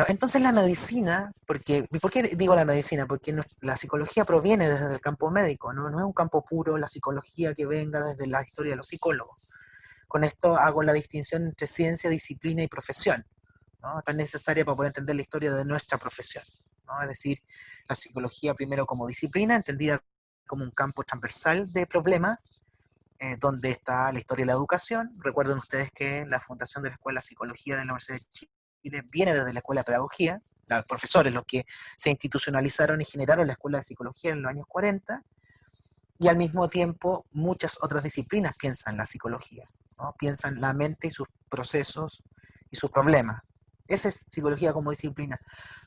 Entonces la medicina, ¿por qué digo la medicina? Porque la psicología proviene desde el campo médico, ¿no? No es un campo puro la psicología que venga desde la historia de los psicólogos. Con esto hago la distinción entre ciencia, disciplina y profesión, ¿no? Tan necesaria para poder entender la historia de nuestra profesión, ¿no? Es decir, la psicología primero como disciplina, entendida como un campo transversal de problemas, donde está la historia de la educación. Recuerden ustedes que la fundación de la Escuela de Psicología de la Universidad de Chile viene desde la Escuela de Pedagogía, los profesores, los que se institucionalizaron y generaron la Escuela de Psicología en los años 40, y al mismo tiempo muchas otras disciplinas piensan la psicología, ¿no? Piensan la mente y sus procesos y sus problemas. Esa es psicología como disciplina.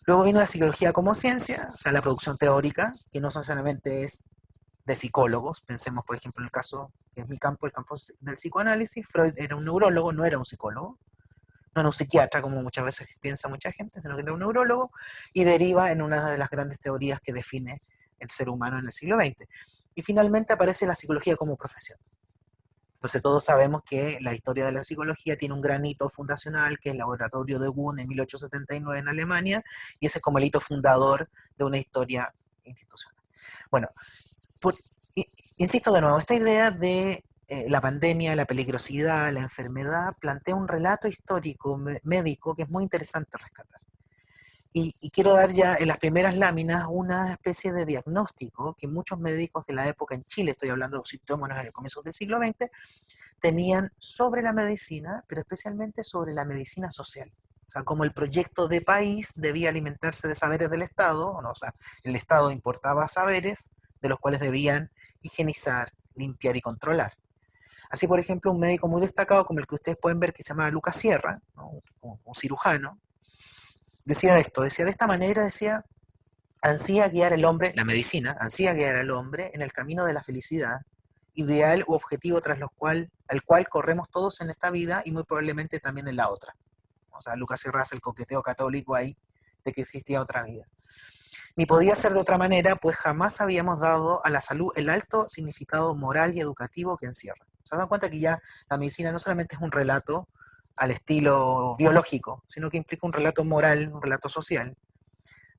Luego vino la psicología como ciencia, o sea, la producción teórica, que no solamente es de psicólogos. Pensemos, por ejemplo, en el caso, que es mi campo, el campo del psicoanálisis. Freud era un neurólogo, no era un psicólogo, no era un psiquiatra, como muchas veces piensa mucha gente, sino que era un neurólogo, y deriva en una de las grandes teorías que define el ser humano en el siglo XX. Y finalmente aparece la psicología como profesión. Entonces todos sabemos que la historia de la psicología tiene un gran hito fundacional, que es el laboratorio de Wundt en 1879 en Alemania, y ese es como el hito fundador de una historia institucional. Bueno, por, insisto de nuevo, esta idea de la pandemia, la peligrosidad, la enfermedad, plantea un relato histórico médico que es muy interesante rescatar. Y quiero dar ya en las primeras láminas una especie de diagnóstico que muchos médicos de la época en Chile, estoy hablando, situémonos en el comienzo del siglo XX, tenían sobre la medicina, pero especialmente sobre la medicina social. O sea, como el proyecto de país debía alimentarse de saberes del Estado, o sea, el Estado importaba saberes de los cuales debían higienizar, limpiar y controlar. Así, por ejemplo, un médico muy destacado como el que ustedes pueden ver, que se llama Lucas Sierra, ¿no? Un cirujano, decía esto, decía de esta manera, decía, ansía guiar al hombre, la medicina, ansía guiar al hombre en el camino de la felicidad, ideal u objetivo tras lo cual, al cual corremos todos en esta vida y muy probablemente también en la otra. O sea, Lucas Sierra hace el coqueteo católico ahí de que existía otra vida. Ni podía ser de otra manera, pues jamás habíamos dado a la salud el alto significado moral y educativo que encierra. ¿Se dan cuenta que ya la medicina no solamente es un relato al estilo biológico, sino que implica un relato moral, un relato social?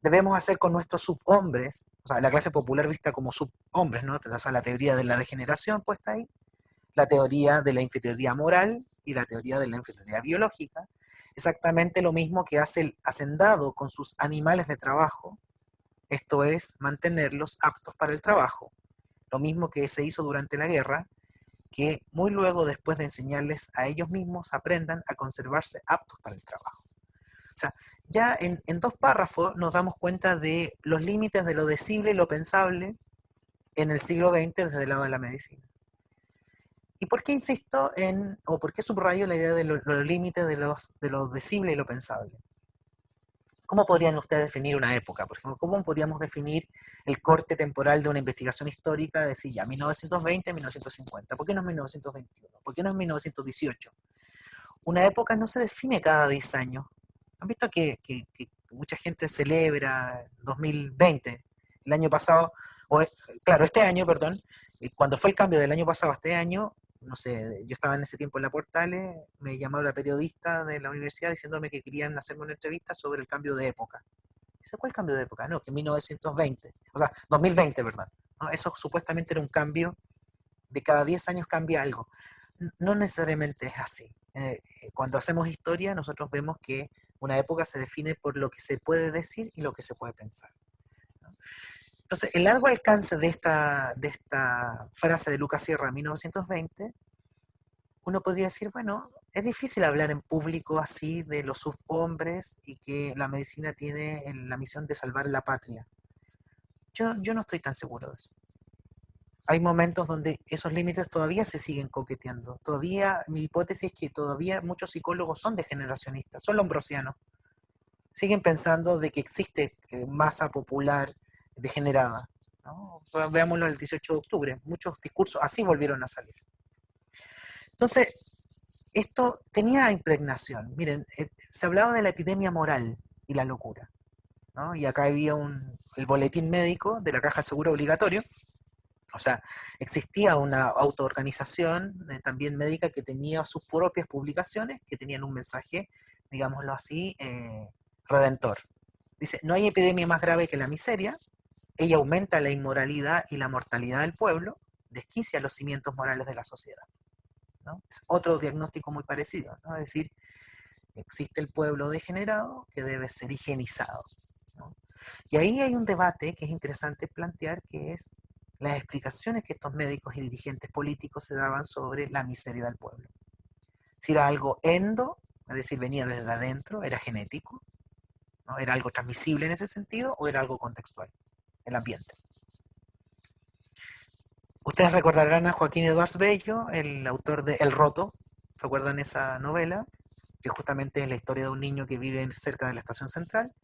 Debemos hacer con nuestros subhombres, o sea, la clase popular vista como subhombres, ¿no? O sea, la teoría de la degeneración puesta ahí, la teoría de la inferioridad moral y la teoría de la inferioridad biológica, exactamente lo mismo que hace el hacendado con sus animales de trabajo, esto es, mantenerlos aptos para el trabajo. Lo mismo que se hizo durante la guerra, que muy luego, después de enseñarles a ellos mismos, aprendan a conservarse aptos para el trabajo. O sea, ya en dos párrafos nos damos cuenta de los límites de lo decible y lo pensable en el siglo XX desde el lado de la medicina. ¿Y por qué insisto en, o por qué subrayo la idea de los límites de lo decible y lo pensable? ¿Cómo podrían ustedes definir una época? Por ejemplo, ¿cómo podríamos definir el corte temporal de una investigación histórica? De decir ya 1920, 1950. ¿Por qué no es 1921? ¿Por qué no es 1918? Una época no se define cada 10 años. ¿Han visto que mucha gente celebra 2020? El año pasado, claro, este año, perdón, cuando fue el cambio del año pasado a este año, no sé, yo estaba en ese tiempo en la Portales, me llamó la periodista de la universidad diciéndome que querían hacerme una entrevista sobre el cambio de época. Dice, ¿cuál cambio de época? No, que en 1920, o sea, 2020, perdón. ¿No? Eso supuestamente era un cambio, de cada 10 años cambia algo. No necesariamente es así. Cuando hacemos historia, nosotros vemos que una época se define por lo que se puede decir y lo que se puede pensar, ¿no? Entonces, el largo alcance de esta frase de Lucas Sierra, 1920, uno podría decir, bueno, es difícil hablar en público así de los subhombres y que la medicina tiene la misión de salvar la patria. Yo no estoy tan seguro de eso. Hay momentos donde esos límites todavía se siguen coqueteando. Todavía, mi hipótesis es que todavía muchos psicólogos son degeneracionistas, son lombrosianos. Siguen pensando de que existe masa popular degenerada, ¿no? Veámoslo el 18 de octubre, muchos discursos así volvieron a salir. Entonces, esto tenía impregnación. Miren, se hablaba de la epidemia moral y la locura, ¿no? Y acá había el boletín médico de la caja de seguro obligatorio. O sea, existía una autoorganización también médica que tenía sus propias publicaciones, que tenían un mensaje, digámoslo así, redentor. Dice, no hay epidemia más grave que la miseria, ella aumenta la inmoralidad y la mortalidad del pueblo, desquicia los cimientos morales de la sociedad, ¿no? Es otro diagnóstico muy parecido, ¿no? Es decir, existe el pueblo degenerado que debe ser higienizado, ¿no? Y ahí hay un debate que es interesante plantear, que es las explicaciones que estos médicos y dirigentes políticos se daban sobre la miseria del pueblo. Si era algo endo, es decir, venía desde adentro, era genético, ¿no? Era algo transmisible en ese sentido, o era algo contextual, el ambiente. Ustedes recordarán a Joaquín Eduardo Bello, el autor de El Roto. ¿Recuerdan esa novela? Que justamente es la historia de un niño que vive cerca de la estación central.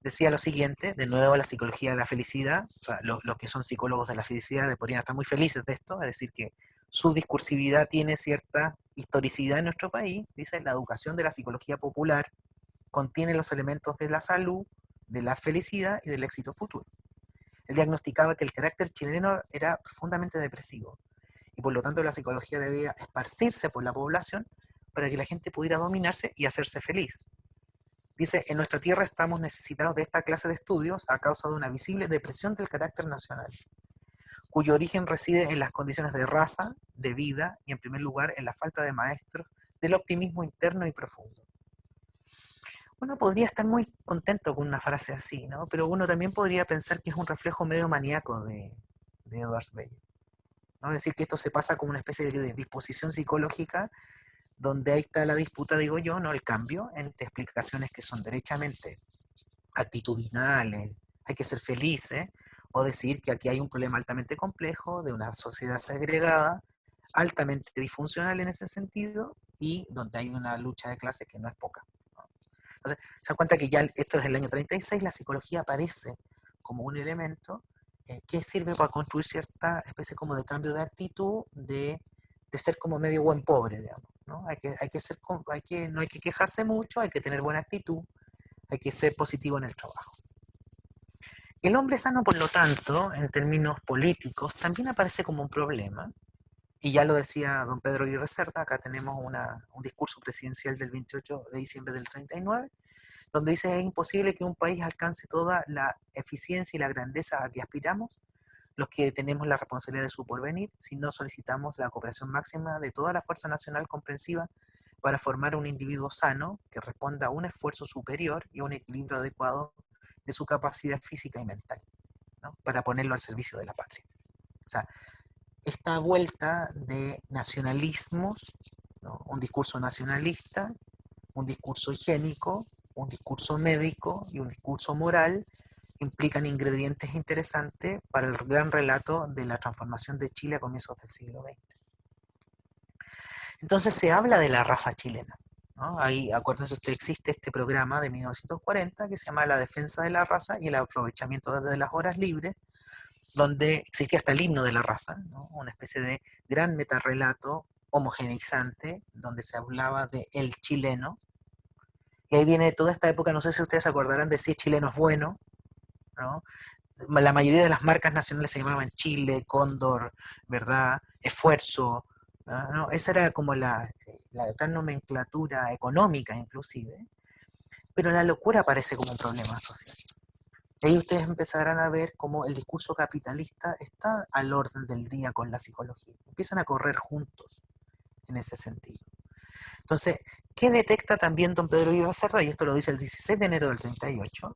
Decía lo siguiente, de nuevo la psicología de la felicidad, o sea, los que son psicólogos de la felicidad podrían estar muy felices de esto, es decir, que su discursividad tiene cierta historicidad en nuestro país. Dice, la educación de la psicología popular contiene los elementos de la salud, de la felicidad y del éxito futuro. Él diagnosticaba que el carácter chileno era profundamente depresivo y por lo tanto la psicología debía esparcirse por la población para que la gente pudiera dominarse y hacerse feliz. Dice, en nuestra tierra estamos necesitados de esta clase de estudios a causa de una visible depresión del carácter nacional, cuyo origen reside en las condiciones de raza, de vida y en primer lugar en la falta de maestros, del optimismo interno y profundo. Uno podría estar muy contento con una frase así, ¿no? Pero uno también podría pensar que es un reflejo medio maníaco de Edwards Bello, ¿no? Es decir, que esto se pasa como una especie de disposición psicológica donde ahí está la disputa, digo yo, ¿no? El cambio entre explicaciones que son derechamente actitudinales, hay que ser felices, o decir que aquí hay un problema altamente complejo de una sociedad segregada, altamente disfuncional en ese sentido, y donde hay una lucha de clases que no es poca, ¿no? Entonces, se dan cuenta que ya esto es el año 36, la psicología aparece como un elemento que sirve para construir cierta especie como de cambio de actitud, de ser como medio buen pobre, digamos, ¿no? No hay que quejarse mucho, hay que tener buena actitud, hay que ser positivo en el trabajo. El hombre sano, por lo tanto, en términos políticos, también aparece como un problema, y ya lo decía don Pedro Aguirre Cerda. Acá tenemos un discurso presidencial del 28 de diciembre del 39, donde dice, es imposible que un país alcance toda la eficiencia y la grandeza a que aspiramos, los que tenemos la responsabilidad de su porvenir, si no solicitamos la cooperación máxima de toda la fuerza nacional comprensiva para formar un individuo sano que responda a un esfuerzo superior y a un equilibrio adecuado de su capacidad física y mental, ¿no? Para ponerlo al servicio de la patria. O sea, esta vuelta de nacionalismos, ¿no? Un discurso nacionalista, un discurso higiénico, un discurso médico y un discurso moral implican ingredientes interesantes para el gran relato de la transformación de Chile a comienzos del siglo XX. Entonces se habla de la raza chilena, ¿no? Ahí, acuérdense usted, existe este programa de 1940 que se llama La defensa de la raza y el aprovechamiento de las horas libres, donde existía hasta el himno de la raza, ¿no? Una especie de gran metarrelato homogeneizante, donde se hablaba de el chileno. Y ahí viene toda esta época, no sé si ustedes se acordarán de Si es chileno es bueno, ¿no? La mayoría de las marcas nacionales se llamaban Chile, Cóndor, ¿verdad? Esfuerzo, ¿no? Esa era como la gran nomenclatura económica inclusive, pero la locura aparece como un problema social. Y ahí ustedes empezarán a ver cómo el discurso capitalista está al orden del día con la psicología. Empiezan a correr juntos en ese sentido. Entonces, ¿qué detecta también don Pedro Iba Cerda? Y esto lo dice el 16 de enero del 38,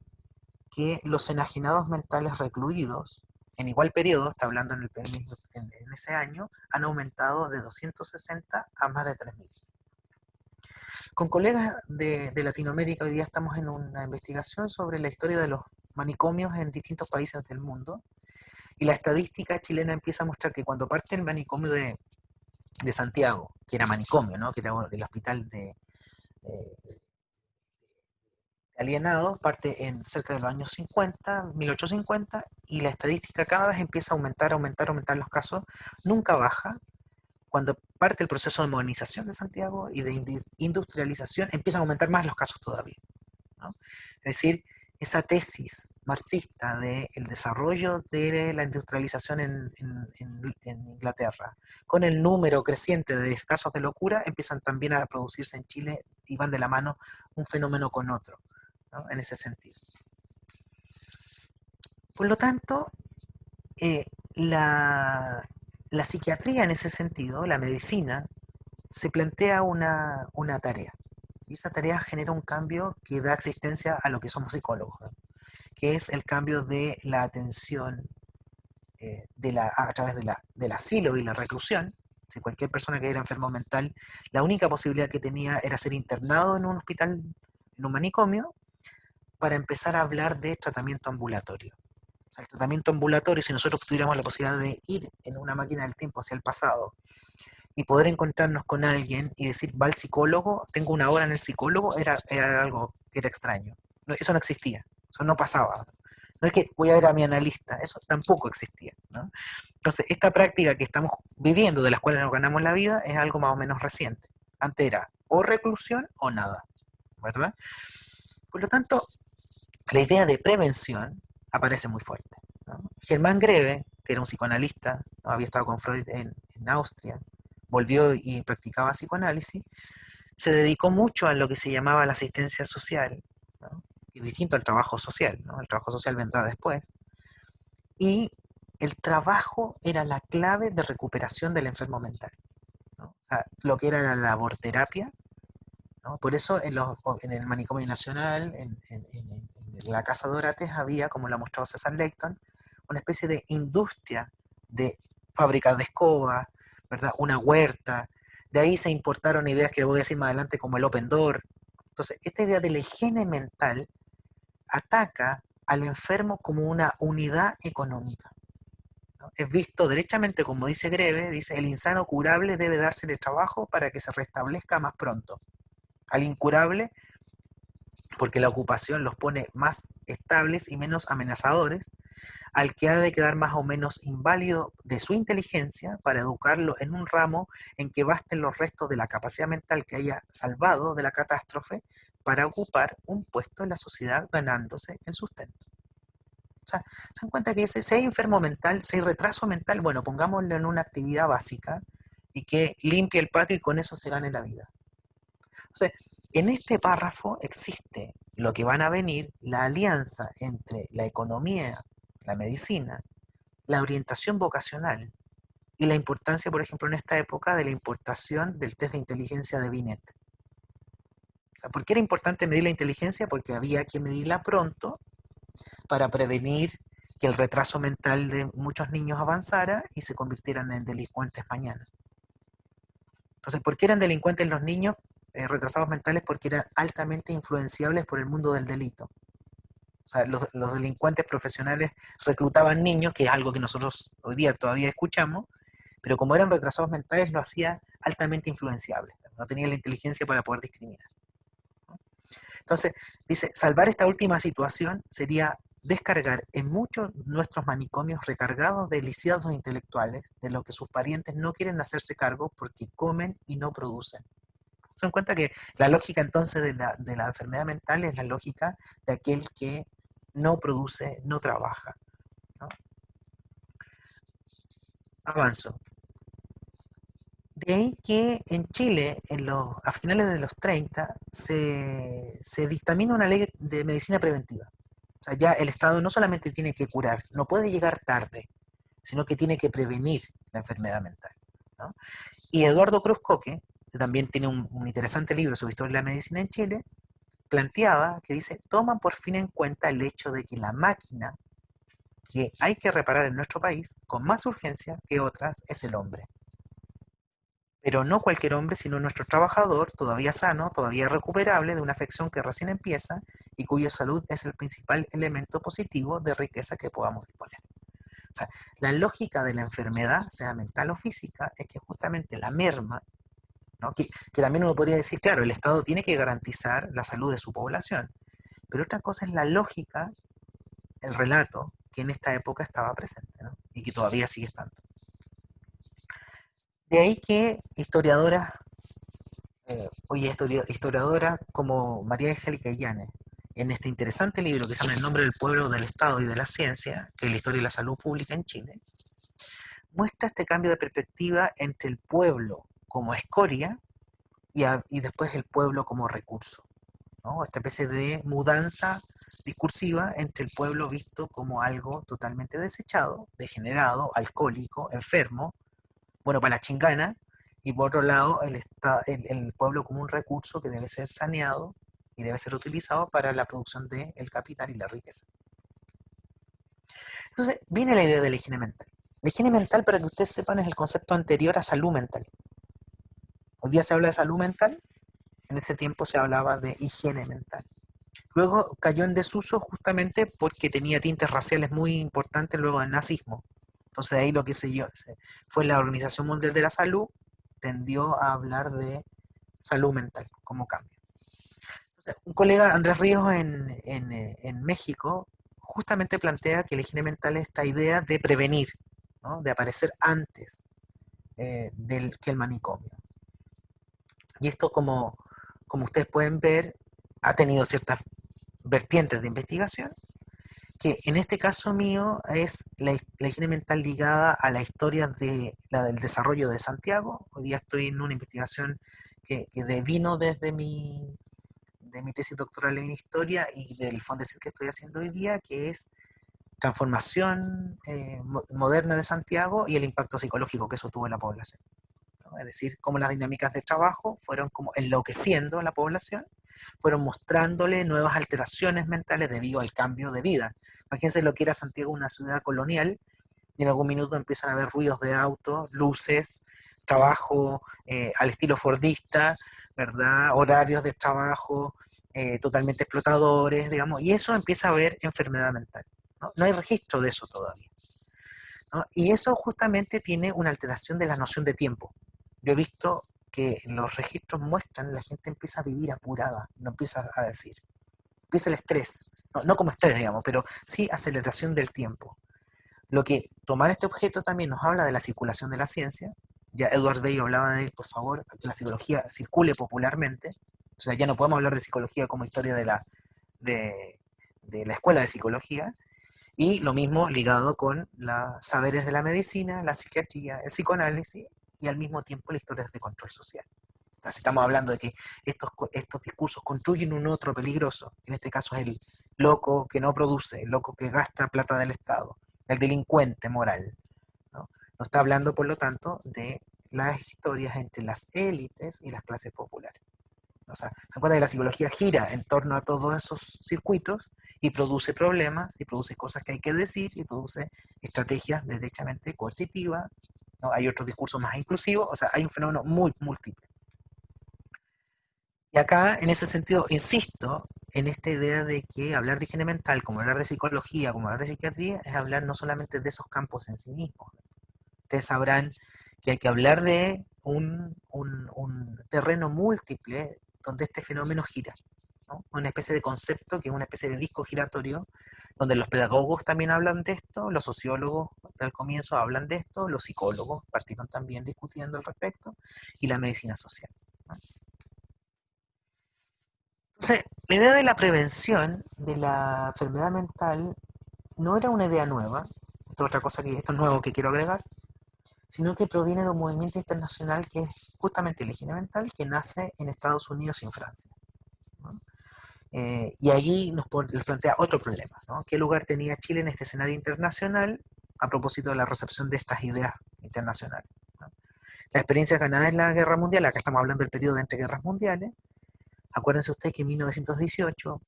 que los enajenados mentales recluidos, en igual periodo, está hablando en ese año, han aumentado de 260 a más de 3.000. Con colegas de Latinoamérica hoy día estamos en una investigación sobre la historia de los manicomios en distintos países del mundo, y la estadística chilena empieza a mostrar que cuando parte el manicomio de Santiago, que era manicomio, ¿no? Que era el hospital de alienados, parte en cerca de los años 50, 1850, y la estadística cada vez empieza a aumentar los casos, nunca baja. Cuando parte el proceso de modernización de Santiago y de industrialización, empiezan a aumentar más los casos todavía, ¿no? Es decir, esa tesis marxista del desarrollo de la industrialización en Inglaterra, con el número creciente de casos de locura, empiezan también a producirse en Chile y van de la mano un fenómeno con otro. ¿no? En ese sentido. Por lo tanto, eh, la, la psiquiatría en ese sentido, la medicina, se plantea una tarea. Y esa tarea genera un cambio que da existencia a lo que somos psicólogos, ¿no? Que es el cambio de la atención a través del asilo y la reclusión. Si cualquier persona que era enfermo mental, la única posibilidad que tenía era ser internado en un hospital, en un manicomio, para empezar a hablar de tratamiento ambulatorio. O sea, el tratamiento ambulatorio, si nosotros tuviéramos la posibilidad de ir en una máquina del tiempo hacia el pasado y poder encontrarnos con alguien y decir, va al psicólogo, tengo una hora en el psicólogo, era algo que era extraño. No, eso no existía, eso no pasaba. No es que voy a ver a mi analista, eso tampoco existía, ¿no? Entonces, esta práctica que estamos viviendo, de las cuales nos ganamos la vida, es algo más o menos reciente. Antes era o reclusión o nada, ¿verdad? Por lo tanto, la idea de prevención aparece muy fuerte, ¿no? Germán Greve, que era un psicoanalista, ¿no? Había estado con Freud en Austria, volvió y practicaba psicoanálisis, se dedicó mucho a lo que se llamaba la asistencia social, ¿no? Que es distinto al trabajo social, ¿no? El trabajo social vendrá después, y el trabajo era la clave de recuperación del enfermo mental, ¿no? O sea, lo que era la laborterapia, ¿no? Por eso en el Manicomio Nacional, en la Casa Dorates, había, como lo ha mostrado César Layton, una especie de industria de fábricas de escobas, ¿verdad? Una huerta. De ahí se importaron ideas que voy a decir más adelante, como el Open Door. Entonces, esta idea de la higiene mental ataca al enfermo como una unidad económica, ¿no? Es visto derechamente, como dice Greve, dice, el insano curable debe dársele trabajo para que se restablezca más pronto. Al incurable, porque la ocupación los pone más estables y menos amenazadores, al que ha de quedar más o menos inválido de su inteligencia para educarlo en un ramo en que basten los restos de la capacidad mental que haya salvado de la catástrofe para ocupar un puesto en la sociedad ganándose el sustento. O sea, se dan cuenta que si hay enfermo mental, si hay retraso mental, bueno, pongámoslo en una actividad básica y que limpie el patio y con eso se gane la vida. Entonces, en este párrafo existe lo que van a venir, la alianza entre la economía, la medicina, la orientación vocacional y la importancia, por ejemplo, en esta época, de la importación del test de inteligencia de Binet. O sea, ¿por qué era importante medir la inteligencia? Porque había que medirla pronto para prevenir que el retraso mental de muchos niños avanzara y se convirtieran en delincuentes mañana. Entonces, ¿por qué eran delincuentes los niños retrasados mentales? Porque eran altamente influenciables por el mundo del delito. O sea, los delincuentes profesionales reclutaban niños, que es algo que nosotros hoy día todavía escuchamos, pero como eran retrasados mentales, lo hacía altamente influenciables. No tenía la inteligencia para poder discriminar. Entonces, dice, salvar esta última situación sería descargar en muchos nuestros manicomios recargados de lisiados intelectuales, de lo que sus parientes no quieren hacerse cargo porque comen y no producen. Se dan cuenta que la lógica entonces de la enfermedad mental es la lógica de aquel que no produce, no trabaja, ¿no? Avanzo. De ahí que en Chile, a finales de los 30, se dictamina una ley de medicina preventiva. O sea, ya el Estado no solamente tiene que curar, no puede llegar tarde, sino que tiene que prevenir la enfermedad mental, ¿no? Y Eduardo Cruz Coque, que también tiene un interesante libro sobre historia de la medicina en Chile, planteaba que dice, toman por fin en cuenta el hecho de que la máquina que hay que reparar en nuestro país, con más urgencia que otras, es el hombre. Pero no cualquier hombre, sino nuestro trabajador, todavía sano, todavía recuperable de una afección que recién empieza y cuya salud es el principal elemento positivo de riqueza que podamos disponer. O sea, la lógica de la enfermedad, sea mental o física, es que justamente la merma, ¿no? Que también uno podría decir, claro, el Estado tiene que garantizar la salud de su población, pero otra cosa es la lógica, el relato que en esta época estaba presente, ¿no? Y que todavía sigue estando. De ahí que historiadoras, historiadora como María Angélica Illanes, en este interesante libro que se llama El nombre del pueblo, del Estado y de la ciencia, que es la historia de la salud pública en Chile, muestra este cambio de perspectiva entre el pueblo como escoria y después el pueblo como recurso. ¿no? Esta especie de mudanza discursiva entre el pueblo visto como algo totalmente desechado, degenerado, alcohólico, enfermo, bueno para la chingana, y por otro lado el pueblo como un recurso que debe ser saneado y debe ser utilizado para la producción del capital y la riqueza. Entonces viene la idea de la higiene mental. La higiene mental, para que ustedes sepan, es el concepto anterior a salud mental. Hoy día se habla de salud mental, en ese tiempo se hablaba de higiene mental. Luego cayó en desuso justamente porque tenía tintes raciales muy importantes luego del nazismo. Entonces ahí lo que fue la Organización Mundial de la Salud tendió a hablar de salud mental como cambio. Entonces, un colega, Andrés Ríos, en México, justamente plantea que la higiene mental es esta idea de prevenir, ¿no? De aparecer antes que el manicomio. Y esto, como ustedes pueden ver, ha tenido ciertas vertientes de investigación, que en este caso mío es la higiene mental ligada a la historia del desarrollo de Santiago. Hoy día estoy en una investigación que vino de mi tesis doctoral en historia y del Fondesit que estoy haciendo hoy día, que es transformación moderna de Santiago y el impacto psicológico que eso tuvo en la población, ¿no? Es decir, cómo las dinámicas de trabajo fueron como enloqueciendo a la población, fueron mostrándole nuevas alteraciones mentales debido al cambio de vida. Imagínense lo que era Santiago, una ciudad colonial, y en algún minuto empiezan a haber ruidos de autos, luces, trabajo al estilo fordista, ¿verdad? Horarios de trabajo totalmente explotadores, digamos, y eso empieza a haber enfermedad mental. ¿No? No hay registro de eso todavía, ¿no? Y eso justamente tiene una alteración de la noción de tiempo. Yo he visto que los registros muestran la gente empieza a vivir apurada, no empieza a decir. Empieza el estrés, no como estrés, digamos, pero sí aceleración del tiempo. Lo que tomar este objeto también nos habla de la circulación de la ciencia. Ya Edward Bello hablaba de, por favor, que la psicología circule popularmente. O sea, ya no podemos hablar de psicología como historia de, de la escuela de psicología. Y lo mismo ligado con los saberes de la medicina, la psiquiatría, el psicoanálisis y al mismo tiempo las historias de control social. Entonces, estamos hablando de que estos discursos construyen un otro peligroso. En este caso es el loco que no produce, el loco que gasta plata del Estado, el delincuente moral, ¿no? No está hablando, por lo tanto, de las historias entre las élites y las clases populares. O sea, se encuentra que la psicología gira en torno a todos esos circuitos y produce problemas, y produce cosas que hay que decir, y produce estrategias derechamente coercitivas, ¿no? Hay otros discursos más inclusivos, o sea, hay un fenómeno muy múltiple. Y acá, en ese sentido, insisto en esta idea de que hablar de higiene mental, como hablar de psicología, como hablar de psiquiatría, es hablar no solamente de esos campos en sí mismos. Ustedes sabrán que hay que hablar de un terreno múltiple donde este fenómeno gira, ¿no? Una especie de concepto que es una especie de disco giratorio, donde los pedagogos también hablan de esto, los sociólogos al comienzo hablan de esto, los psicólogos partieron también discutiendo al respecto, y la medicina social, ¿no? Entonces, la idea de la prevención de la enfermedad mental no era una idea nueva, esto es otra cosa que esto es nuevo que quiero agregar, sino que proviene de un movimiento internacional que es justamente la higiene mental, que nace en Estados Unidos y en Francia, ¿no? Y allí les plantea otro problema, ¿no? ¿Qué lugar tenía Chile en este escenario internacional a propósito de la recepción de estas ideas internacionales, ¿no? La experiencia ganada en la Guerra Mundial, acá estamos hablando del periodo entre guerras mundiales. Acuérdense ustedes que en 1918,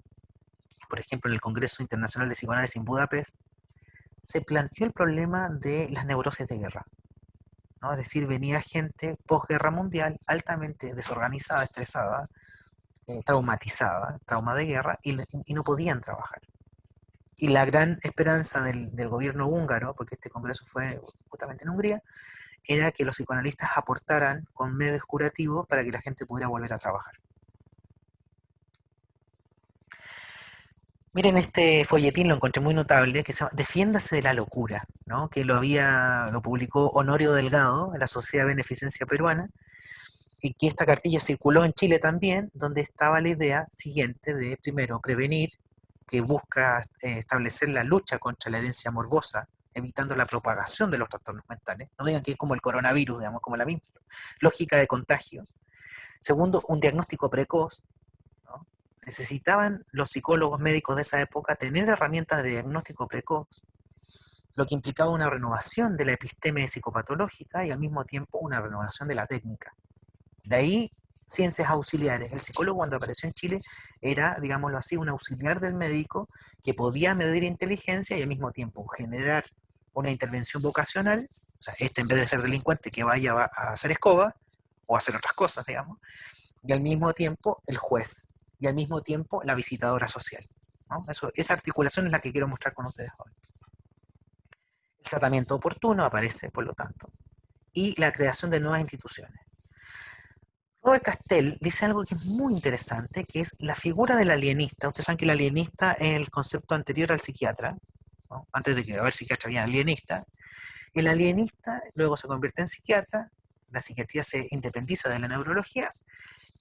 por ejemplo, en el Congreso Internacional de Psicoanálisis en Budapest, se planteó el problema de las neurosis de guerra, ¿no? Es decir, venía gente posguerra mundial altamente desorganizada, estresada, traumatizada, trauma de guerra, y no podían trabajar. Y la gran esperanza del gobierno húngaro, porque este congreso fue justamente en Hungría, era que los psicoanalistas aportaran con medios curativos para que la gente pudiera volver a trabajar. Miren, este folletín lo encontré muy notable, que se llama Defiéndase de la locura, ¿no? Que lo publicó Honorio Delgado en la Sociedad de Beneficencia Peruana, y que esta cartilla circuló en Chile también, donde estaba la idea siguiente de, primero, prevenir, que busca establecer la lucha contra la herencia morbosa, evitando la propagación de los trastornos mentales. No digan que es como el coronavirus, digamos, como la misma lógica de contagio. Segundo, un diagnóstico precoz, ¿no? necesitaban los psicólogos médicos de esa época tener herramientas de diagnóstico precoz, lo que implicaba una renovación de la episteme psicopatológica y al mismo tiempo una renovación de la técnica. De ahí ciencias auxiliares. El psicólogo cuando apareció en Chile era, digámoslo así, un auxiliar del médico que podía medir inteligencia y al mismo tiempo generar una intervención vocacional, o sea, en vez de ser delincuente que vaya a hacer escoba o a hacer otras cosas, digamos, y al mismo tiempo el juez, y al mismo tiempo la visitadora social, ¿no? Esa articulación es la que quiero mostrar con ustedes hoy. El tratamiento oportuno aparece, por lo tanto, y la creación de nuevas instituciones. Robert Castell dice algo que es muy interesante, que es la figura del alienista. Ustedes saben que el alienista es el concepto anterior al psiquiatra, ¿no? Antes de que haber psiquiatra había alienista. El alienista luego se convierte en psiquiatra, la psiquiatría se independiza de la neurología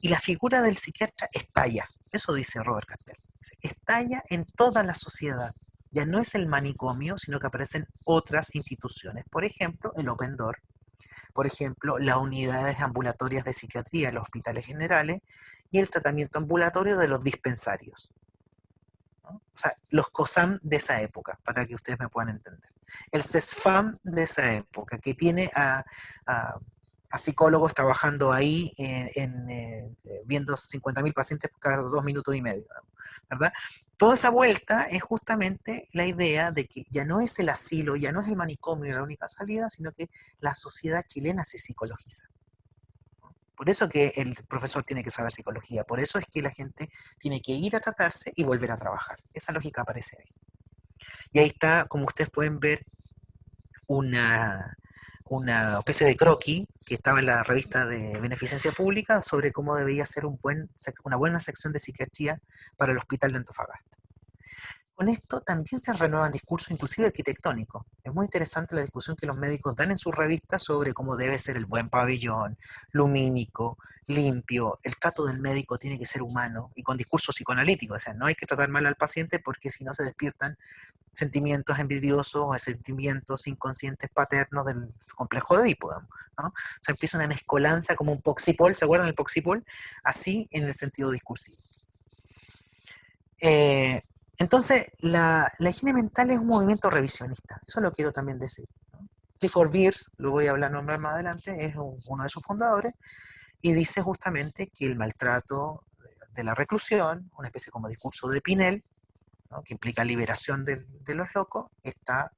y la figura del psiquiatra estalla. Eso dice Robert Castell. Estalla en toda la sociedad. Ya no es el manicomio, sino que aparecen otras instituciones. Por ejemplo, el Open Door. Por ejemplo, las unidades ambulatorias de psiquiatría en los hospitales generales y el tratamiento ambulatorio de los dispensarios, ¿no? O sea, los COSAM de esa época, para que ustedes me puedan entender. El CESFAM de esa época, que tiene a psicólogos trabajando ahí viendo 50.000 pacientes cada 2 minutos y medio, ¿verdad? Toda esa vuelta es justamente la idea de que ya no es el asilo, ya no es el manicomio la única salida, sino que la sociedad chilena se psicologiza. Por eso que el profesor tiene que saber psicología, por eso es que la gente tiene que ir a tratarse y volver a trabajar. Esa lógica aparece ahí. Y ahí está, como ustedes pueden ver, una especie de croquis que estaba en la revista de Beneficencia Pública sobre cómo debía ser una buena sección de psiquiatría para el hospital de Antofagasta. Con esto también se renuevan discursos, inclusive arquitectónicos. Es muy interesante la discusión que los médicos dan en sus revistas sobre cómo debe ser el buen pabellón, lumínico, limpio, el trato del médico tiene que ser humano y con discursos psicoanalíticos. O sea, no hay que tratar mal al paciente porque si no se despiertan sentimientos envidiosos o sentimientos inconscientes paternos del complejo de Edipo, ¿no? Se empieza una mezcolanza como un poxipol, ¿se acuerdan del poxipol? Así en el sentido discursivo. Entonces, la higiene mental es un movimiento revisionista, eso lo quiero también decir, ¿no? Clifford Beers, lo voy a nombrar más adelante, es uno de sus fundadores, y dice justamente que el maltrato de la reclusión, una especie como discurso de Pinel, ¿no? Que implica liberación de los locos, está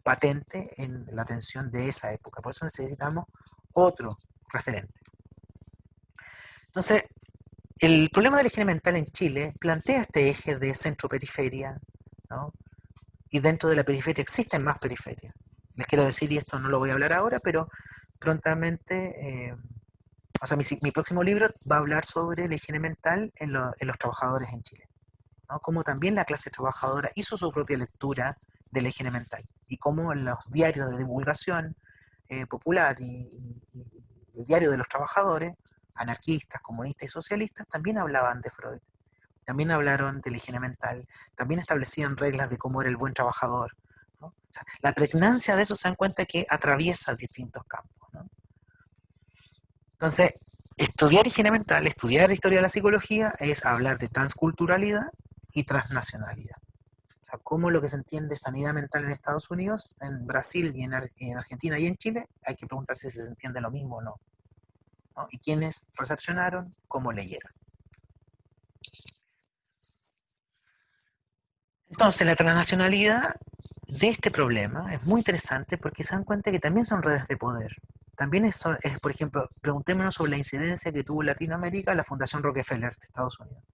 patente en la atención de esa época. Por eso necesitamos otro referente. Entonces, el problema de la higiene mental en Chile plantea este eje de centro-periferia, ¿no? Y dentro de la periferia existen más periferias. Les quiero decir, y esto no lo voy a hablar ahora, pero prontamente, o sea, mi próximo libro va a hablar sobre la higiene mental en los trabajadores en Chile, ¿no? Como también la clase trabajadora hizo su propia lectura de la higiene mental y cómo en los diarios de divulgación popular y el diario de los trabajadores, anarquistas, comunistas y socialistas, también hablaban de Freud, también hablaron de la higiene mental, también establecían reglas de cómo era el buen trabajador, ¿no? O sea, la pregnancia de eso se dan cuenta que atraviesa distintos campos, ¿no? Entonces, estudiar higiene mental, estudiar historia de la psicología es hablar de transculturalidad y transnacionalidad. O sea, cómo lo que se entiende sanidad mental en Estados Unidos, en Brasil y en Argentina y en Chile, hay que preguntarse si se entiende lo mismo o no, ¿no? Y quiénes recepcionaron, cómo leyeron. Entonces, la transnacionalidad de este problema es muy interesante porque se dan cuenta que también son redes de poder. También por ejemplo, preguntémonos sobre la incidencia que tuvo en Latinoamérica la Fundación Rockefeller de Estados Unidos.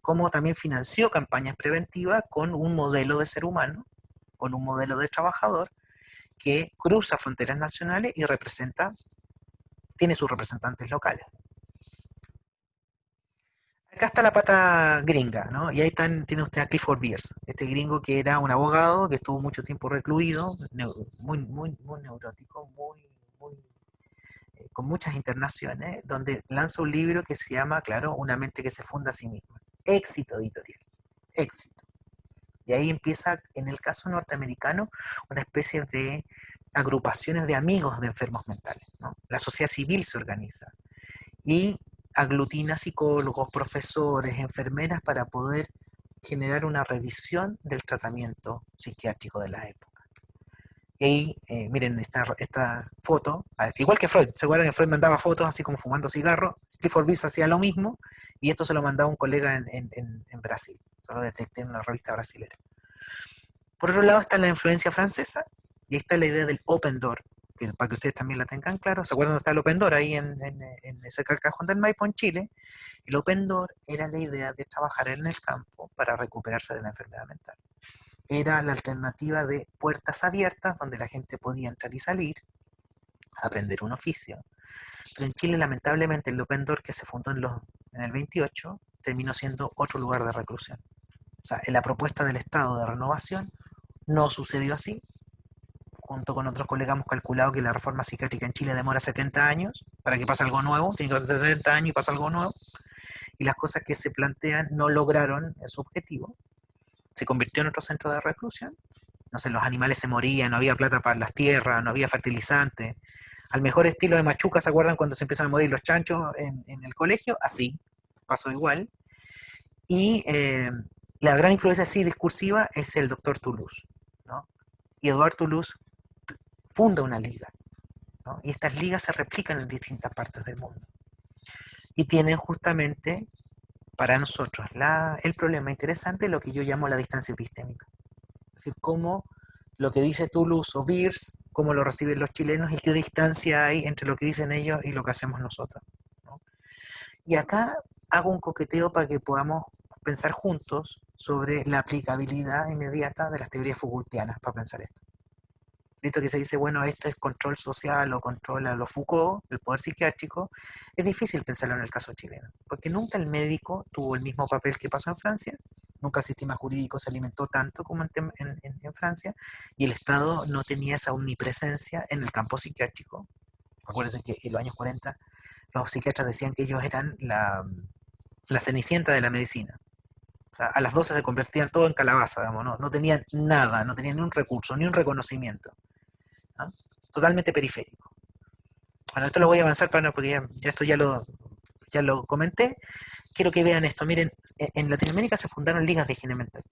Cómo también financió campañas preventivas con un modelo de ser humano, con un modelo de trabajador que cruza fronteras nacionales y tiene sus representantes locales. Acá está la pata gringa, ¿no? Y ahí tiene usted a Clifford Beers, este gringo que era un abogado que estuvo mucho tiempo recluido, muy neurótico, con muchas internaciones, donde lanza un libro que se llama, claro, Una mente que se funda a sí misma. Éxito editorial, éxito. Y ahí empieza, en el caso norteamericano, una especie de agrupaciones de amigos de enfermos mentales, ¿no? La sociedad civil se organiza y aglutina psicólogos, profesores, enfermeras para poder generar una revisión del tratamiento psiquiátrico de la época. Y ahí, miren esta foto, igual que Freud, ¿se acuerdan que Freud mandaba fotos así como fumando cigarro? Clifford Beers hacía lo mismo, y esto se lo mandaba un colega en Brasil, solo detecté en una revista brasilera. Por otro lado está la influencia francesa, y ahí está la idea del open door, que para que ustedes también la tengan claro. ¿Se acuerdan dónde está el open door? Ahí en ese cajón del Maipo, en Chile. El open door era la idea de trabajar en el campo para recuperarse de la enfermedad mental. Era la alternativa de puertas abiertas donde la gente podía entrar y salir, aprender un oficio. Pero en Chile, lamentablemente, el Open Door que se fundó en el 28 terminó siendo otro lugar de reclusión. O sea, en la propuesta del Estado de renovación no sucedió así. Junto con otros colegas hemos calculado que la reforma psiquiátrica en Chile demora 70 años para que pase algo nuevo, tiene que pasar 70 años y pasa algo nuevo, y las cosas que se plantean no lograron su objetivo. Se convirtió en otro centro de reclusión. No sé, los animales se morían, no había plata para las tierras, no había fertilizante. Al mejor estilo de Machuca, ¿se acuerdan cuando se empiezan a morir los chanchos en el colegio? Así, pasó igual. Y la gran influencia sí discursiva es el doctor Toulouse, ¿no? Y Edouard Toulouse funda una liga, ¿no? Y estas ligas se replican en distintas partes del mundo. Y tienen justamente para nosotros el problema interesante, lo que yo llamo la distancia epistémica. Es decir, cómo lo que dice Toulouse o Beers, cómo lo reciben los chilenos y qué distancia hay entre lo que dicen ellos y lo que hacemos nosotros, ¿no? Y acá hago un coqueteo para que podamos pensar juntos sobre la aplicabilidad inmediata de las teorías Foucaultianas para pensar esto. Visto que se dice, bueno, este es control social o control a lo Foucault, el poder psiquiátrico, es difícil pensarlo en el caso chileno, porque nunca el médico tuvo el mismo papel que pasó en Francia, nunca el sistema jurídico se alimentó tanto como en Francia, y el Estado no tenía esa omnipresencia en el campo psiquiátrico. Acuérdense que en los años 40 los psiquiatras decían que ellos eran la cenicienta de la medicina. O sea, a las 12 se convertían todo en calabaza, digamos, no tenían nada, no tenían ni un recurso, ni un reconocimiento. ¿Ah? Totalmente periférico. Bueno, esto lo voy a avanzar para no, porque ya esto ya lo comenté. Quiero que vean esto. Miren, en Latinoamérica se fundaron ligas de higiene mental,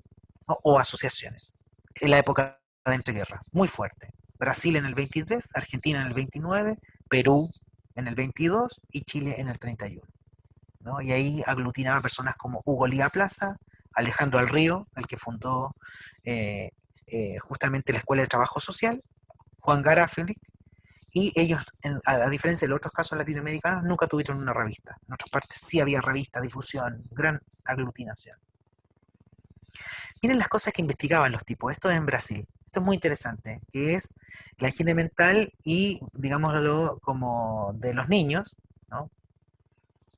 ¿no? O asociaciones en la época de entreguerras, muy fuerte. Brasil en el 23, Argentina en el 29, Perú en el 22 y Chile en el 31, ¿no? Y ahí aglutinaba personas como Hugo Lía Plaza, Alejandro Alrío, el que fundó justamente la Escuela de Trabajo Social, Juan Garafili, y ellos, a diferencia de los otros casos latinoamericanos, nunca tuvieron una revista. En otras partes sí había revista, difusión, gran aglutinación. Miren las cosas que investigaban los tipos. Esto es en Brasil. Esto es muy interesante, que es la higiene mental y, digámoslo, como de los niños, ¿no?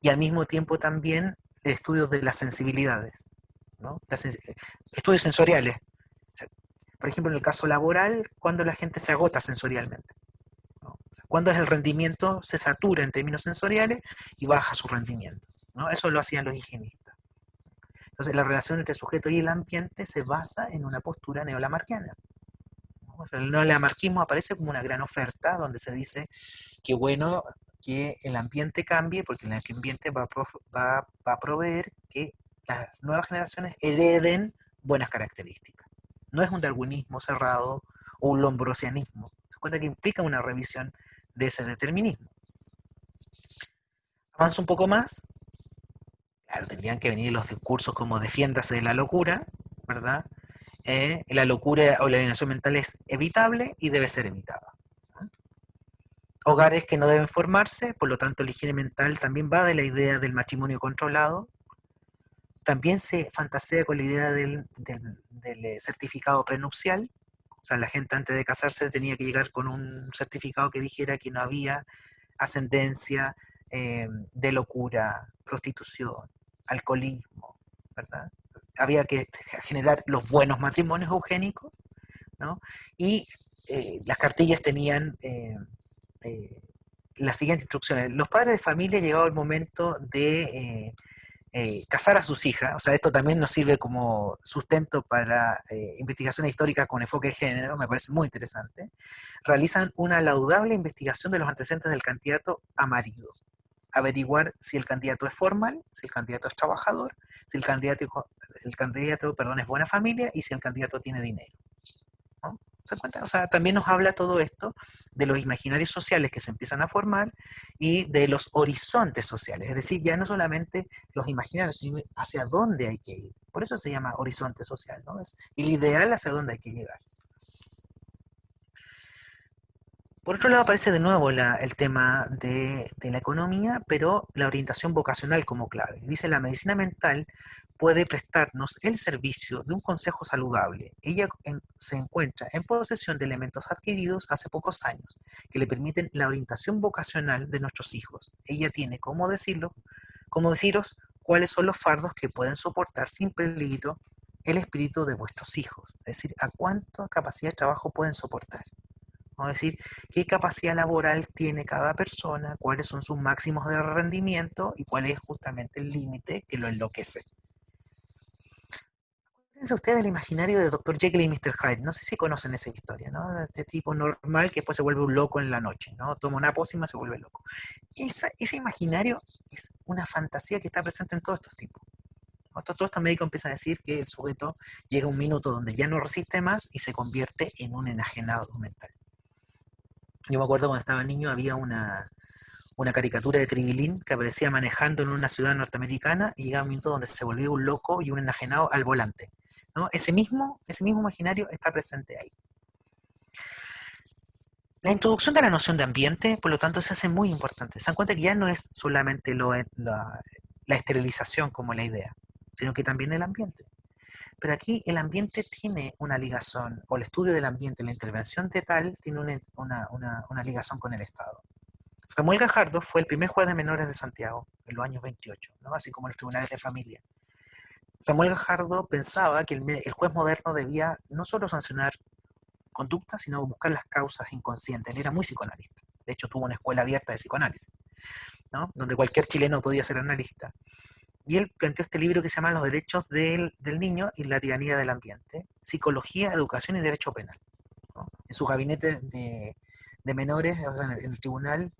Y al mismo tiempo también estudios de las sensibilidades, ¿no? Estudios sensoriales. O sea, por ejemplo, en el caso laboral, cuando la gente se agota sensorialmente, ¿no? O sea, cuando el rendimiento se satura en términos sensoriales y baja su rendimiento, ¿no? Eso lo hacían los higienistas. Entonces, la relación entre el sujeto y el ambiente se basa en una postura neolamarquiana, ¿no? O sea, el neolamarquismo aparece como una gran oferta donde se dice que bueno que el ambiente cambie porque el ambiente va a proveer que las nuevas generaciones hereden buenas características. No es un darwinismo cerrado o un lombrosianismo. Se cuenta que implica una revisión de ese determinismo. Avanza un poco más. Claro, tendrían que venir los discursos como defiéndase de la locura, ¿verdad? La locura o la alienación mental es evitable y debe ser evitada. Hogares que no deben formarse, por lo tanto la higiene mental también va de la idea del matrimonio controlado. También se fantasea con la idea del certificado prenupcial. O sea, la gente antes de casarse tenía que llegar con un certificado que dijera que no había ascendencia de locura, prostitución, alcoholismo, ¿verdad? Había que generar los buenos matrimonios eugénicos, ¿no? Y las cartillas tenían las siguientes instrucciones. Los padres de familia, llegado el momento de casar a sus hijas, o sea, esto también nos sirve como sustento para investigaciones históricas con enfoque de género, me parece muy interesante, realizan una laudable investigación de los antecedentes del candidato a marido. averiguar si el candidato es formal, si el candidato es trabajador, si el candidato, perdón, es buena familia y si el candidato tiene dinero, ¿no? ¿Se dan cuenta? O sea, también nos habla todo esto de los imaginarios sociales que se empiezan a formar y de los horizontes sociales. Es decir, ya no solamente los imaginarios, sino hacia dónde hay que ir. Por eso se llama horizonte social, ¿no? Es el ideal hacia dónde hay que llegar. Por otro lado aparece de nuevo el tema de la economía, pero la orientación vocacional como clave. Dice, la medicina mental puede prestarnos el servicio de un consejo saludable. Ella se encuentra en posesión de elementos adquiridos hace pocos años que le permiten la orientación vocacional de nuestros hijos. Ella tiene, cómo decirlo, cómo deciros cuáles son los fardos que pueden soportar sin peligro el espíritu de vuestros hijos. Es decir, a cuánta capacidad de trabajo pueden soportar. Vamos a decir, qué capacidad laboral tiene cada persona, cuáles son sus máximos de rendimiento y cuál es justamente el límite que lo enloquece. Fíjense ustedes el imaginario de Dr. Jekyll y Mr. Hyde. No sé si conocen esa historia, ¿no? Este tipo normal que después se vuelve un loco en la noche, ¿no? Toma una pócima y se vuelve loco. Ese imaginario es una fantasía que está presente en todos estos tipos. Todos estos médicos empiezan a decir que el sujeto llega a un minuto donde ya no resiste más y se convierte en un enajenado mental. Yo me acuerdo cuando estaba niño había una caricatura de Tribilín que aparecía manejando en una ciudad norteamericana y llegaba un minuto donde se volvía un loco y un enajenado al volante, ¿no? Ese mismo imaginario está presente ahí. La introducción de la noción de ambiente, por lo tanto, se hace muy importante. Se dan cuenta que ya no es solamente la esterilización como la idea, sino que también el ambiente. Pero aquí el ambiente tiene una ligación, o el estudio del ambiente, la intervención de tal, tiene una ligación con el Estado. Samuel Gajardo fue el primer juez de menores de Santiago en los años 28, ¿no? Así como los tribunales de familia. Samuel Gajardo pensaba que el juez moderno debía no solo sancionar conductas, sino buscar las causas inconscientes. Él era muy psicoanalista. De hecho, tuvo una escuela abierta de psicoanálisis, ¿no? Donde cualquier chileno podía ser analista. Y él planteó este libro que se llama Los derechos del niño y la tiranía del ambiente, psicología, educación y derecho penal, ¿no? En su gabinete de menores, o sea, en el tribunal,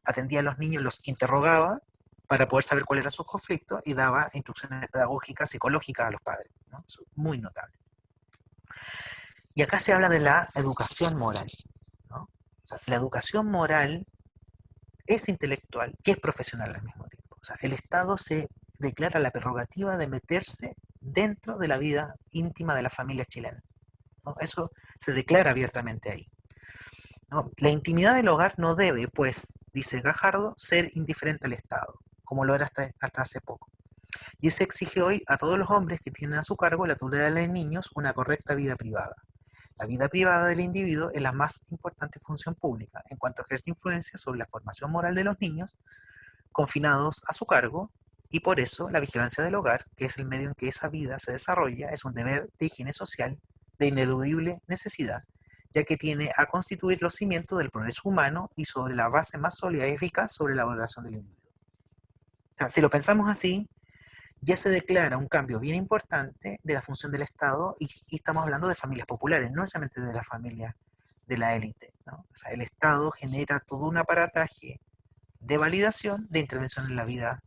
atendía a los niños, los interrogaba para poder saber cuáles eran sus conflictos y daba instrucciones pedagógicas, psicológicas a los padres, ¿no? Eso es muy notable. Y acá se habla de la educación moral, ¿no? O sea, la educación moral es intelectual y es profesional al mismo tiempo. O sea, el Estado se declara la prerrogativa de meterse dentro de la vida íntima de las familias chilenas, ¿no? Eso se declara abiertamente ahí, ¿no? La intimidad del hogar no debe, pues, dice Gajardo, ser indiferente al Estado, como lo era hasta hace poco. Y se exige hoy a todos los hombres que tienen a su cargo la tutela de niños una correcta vida privada. La vida privada del individuo es la más importante función pública en cuanto ejerce influencia sobre la formación moral de los niños confinados a su cargo, y por eso la vigilancia del hogar, que es el medio en que esa vida se desarrolla, es un deber de higiene social de ineludible necesidad, ya que tiene a constituir los cimientos del progreso humano y sobre la base más sólida y eficaz sobre la valoración del individuo. O sea, si lo pensamos así, ya se declara un cambio bien importante de la función del Estado y estamos hablando de familias populares, no necesariamente de las familias de la élite, ¿no? O sea, el Estado genera todo un aparataje de validación de intervención en la vida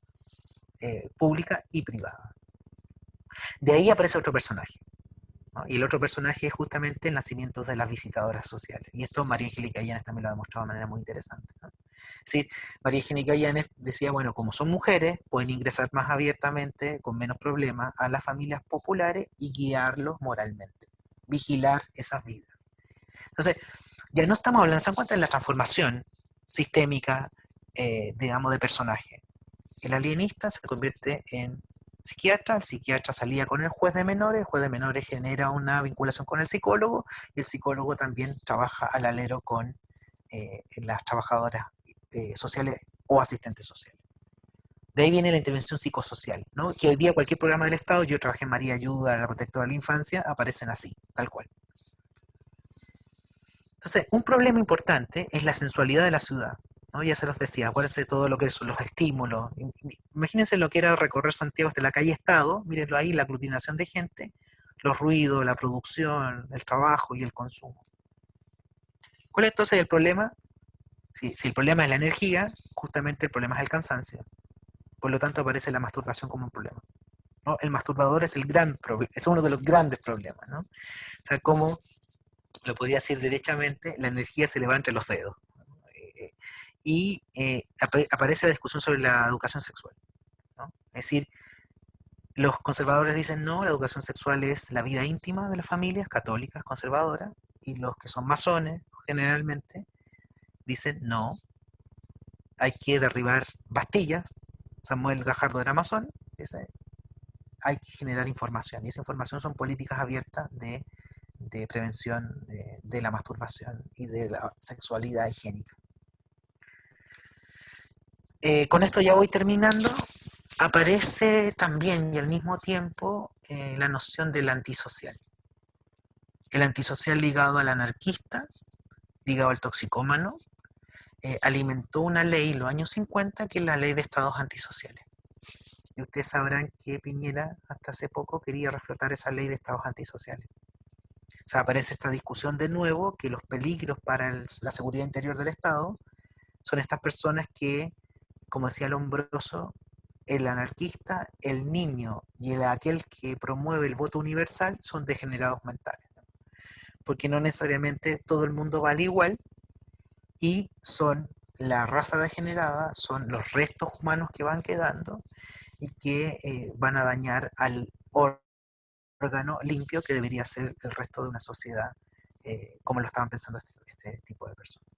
pública y privada. De ahí aparece otro personaje, ¿no? Y el otro personaje es justamente el nacimiento de las visitadoras sociales. Y esto María Angélica Llanes también lo ha demostrado de manera muy interesante, ¿no? Es decir, María Angélica Llanes decía, bueno, como son mujeres, pueden ingresar más abiertamente, con menos problemas, a las familias populares y guiarlos moralmente, vigilar esas vidas. Entonces, ya no estamos hablando, ¿se dan cuenta de la transformación sistémica, digamos, de personaje? El alienista se convierte en psiquiatra, el psiquiatra salía con el juez de menores genera una vinculación con el psicólogo y el psicólogo también trabaja al alero con las trabajadoras sociales o asistentes sociales. De ahí viene la intervención psicosocial, ¿no? Que hoy día cualquier programa del Estado, yo trabajé en María Ayuda, la protectora de la infancia, aparecen así, tal cual. Entonces, un problema importante es la sensualidad de la ciudad, ¿no? Ya se los decía, acuérdense de todo lo que son los estímulos. Imagínense lo que era recorrer Santiago hasta la calle Estado, mírenlo ahí, la aglutinación de gente, los ruidos, la producción, el trabajo y el consumo. ¿Cuál es entonces el problema? Si el problema es la energía, justamente el problema es el cansancio. Por lo tanto, aparece la masturbación como un problema, ¿no? El masturbador es es uno de los grandes problemas, ¿no? O sea, como lo podría decir derechamente, la energía se le va entre los dedos. Eh, aparece la discusión sobre la educación sexual, ¿no? Es decir, los conservadores dicen no, la educación sexual es la vida íntima de las familias católicas conservadoras, y los que son masones, generalmente, dicen no, hay que derribar Bastilla. Samuel Gajardo era masón, dice, hay que generar información, y esa información son políticas abiertas de prevención de la masturbación y de la sexualidad higiénica. Con esto ya voy terminando. Aparece también y al mismo tiempo la noción del antisocial. El antisocial ligado al anarquista, ligado al toxicómano, alimentó una ley en los años 50 que es la ley de estados antisociales. Y ustedes sabrán que Piñera hasta hace poco quería reflotar esa ley de estados antisociales. O sea, aparece esta discusión de nuevo que los peligros para la seguridad interior del Estado son estas personas que, como decía Lombroso, el anarquista, el niño y aquel que promueve el voto universal son degenerados mentales. Porque no necesariamente todo el mundo vale igual, y son la raza degenerada, son los restos humanos que van quedando y que van a dañar al órgano limpio que debería ser el resto de una sociedad, como lo estaban pensando este tipo de personas.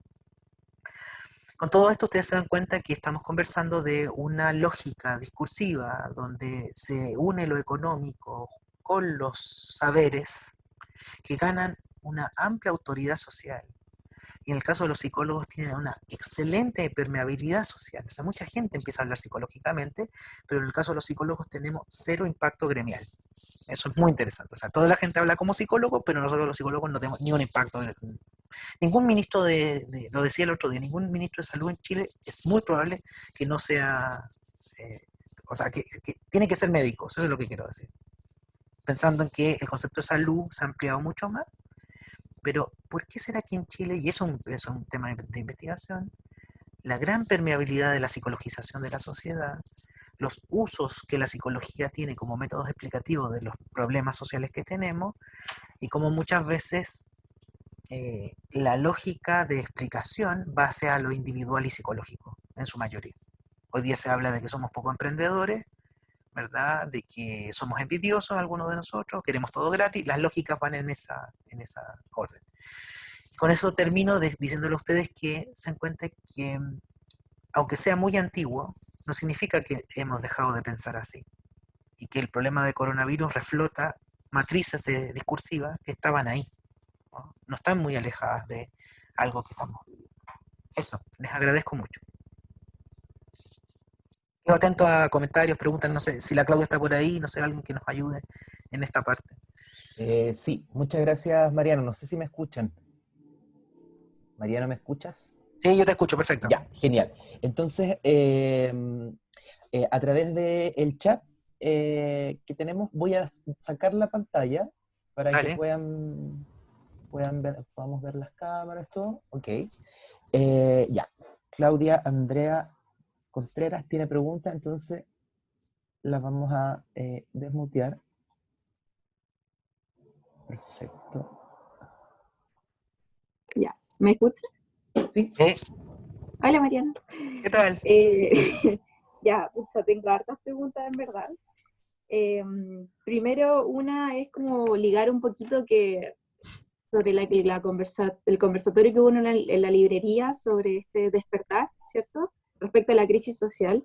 Con todo esto ustedes se dan cuenta que estamos conversando de una lógica discursiva donde se une lo económico con los saberes que ganan una amplia autoridad social. Y en el caso de los psicólogos tienen una excelente permeabilidad social. O sea, mucha gente empieza a hablar psicológicamente, pero en el caso de los psicólogos tenemos cero impacto gremial. Eso es muy interesante. O sea, toda la gente habla como psicólogo, pero nosotros los psicólogos no tenemos ni un impacto. Ningún ministro lo decía el otro día, ningún ministro de salud en Chile es muy probable que no sea, o sea, que tiene que ser médico. Eso es lo que quiero decir. Pensando en que el concepto de salud se ha ampliado mucho más. Pero, ¿por qué será que en Chile, y eso es un tema de investigación, la gran permeabilidad de la psicologización de la sociedad, los usos que la psicología tiene como métodos explicativos de los problemas sociales que tenemos, y como muchas veces la lógica de explicación va hacia lo individual y psicológico, en su mayoría? Hoy día se habla de que somos poco emprendedores, ¿verdad? De que somos envidiosos algunos de nosotros, queremos todo gratis, las lógicas van en esa orden. Con eso termino diciéndole a ustedes que se den cuenta que, aunque sea muy antiguo, no significa que hemos dejado de pensar así. Y que el problema de coronavirus reflota matrices discursivas que estaban ahí, ¿no? No están muy alejadas de algo que estamos viviendo. Eso, les agradezco mucho. Quedo atento a comentarios, preguntas, no sé si la Claudia está por ahí, no sé, alguien que nos ayude en esta parte. Sí, muchas gracias, Mariano. No sé si me escuchan. Mariano, ¿me escuchas? Sí, yo te escucho, perfecto. Ya, genial. Entonces, a través del chat que tenemos, voy a sacar la pantalla para que Dale. podamos ver las cámaras, todo. Ok. Ya. Claudia Andrea Contreras tiene preguntas, entonces las vamos a desmutear. Perfecto. Ya, ¿me escuchas? Sí. Hola, Mariana. ¿Qué tal? Ya, pucha, tengo hartas preguntas en verdad. Primero, una es como ligar un poquito sobre el conversatorio que hubo en la librería sobre este despertar, ¿cierto? Respecto a la crisis social.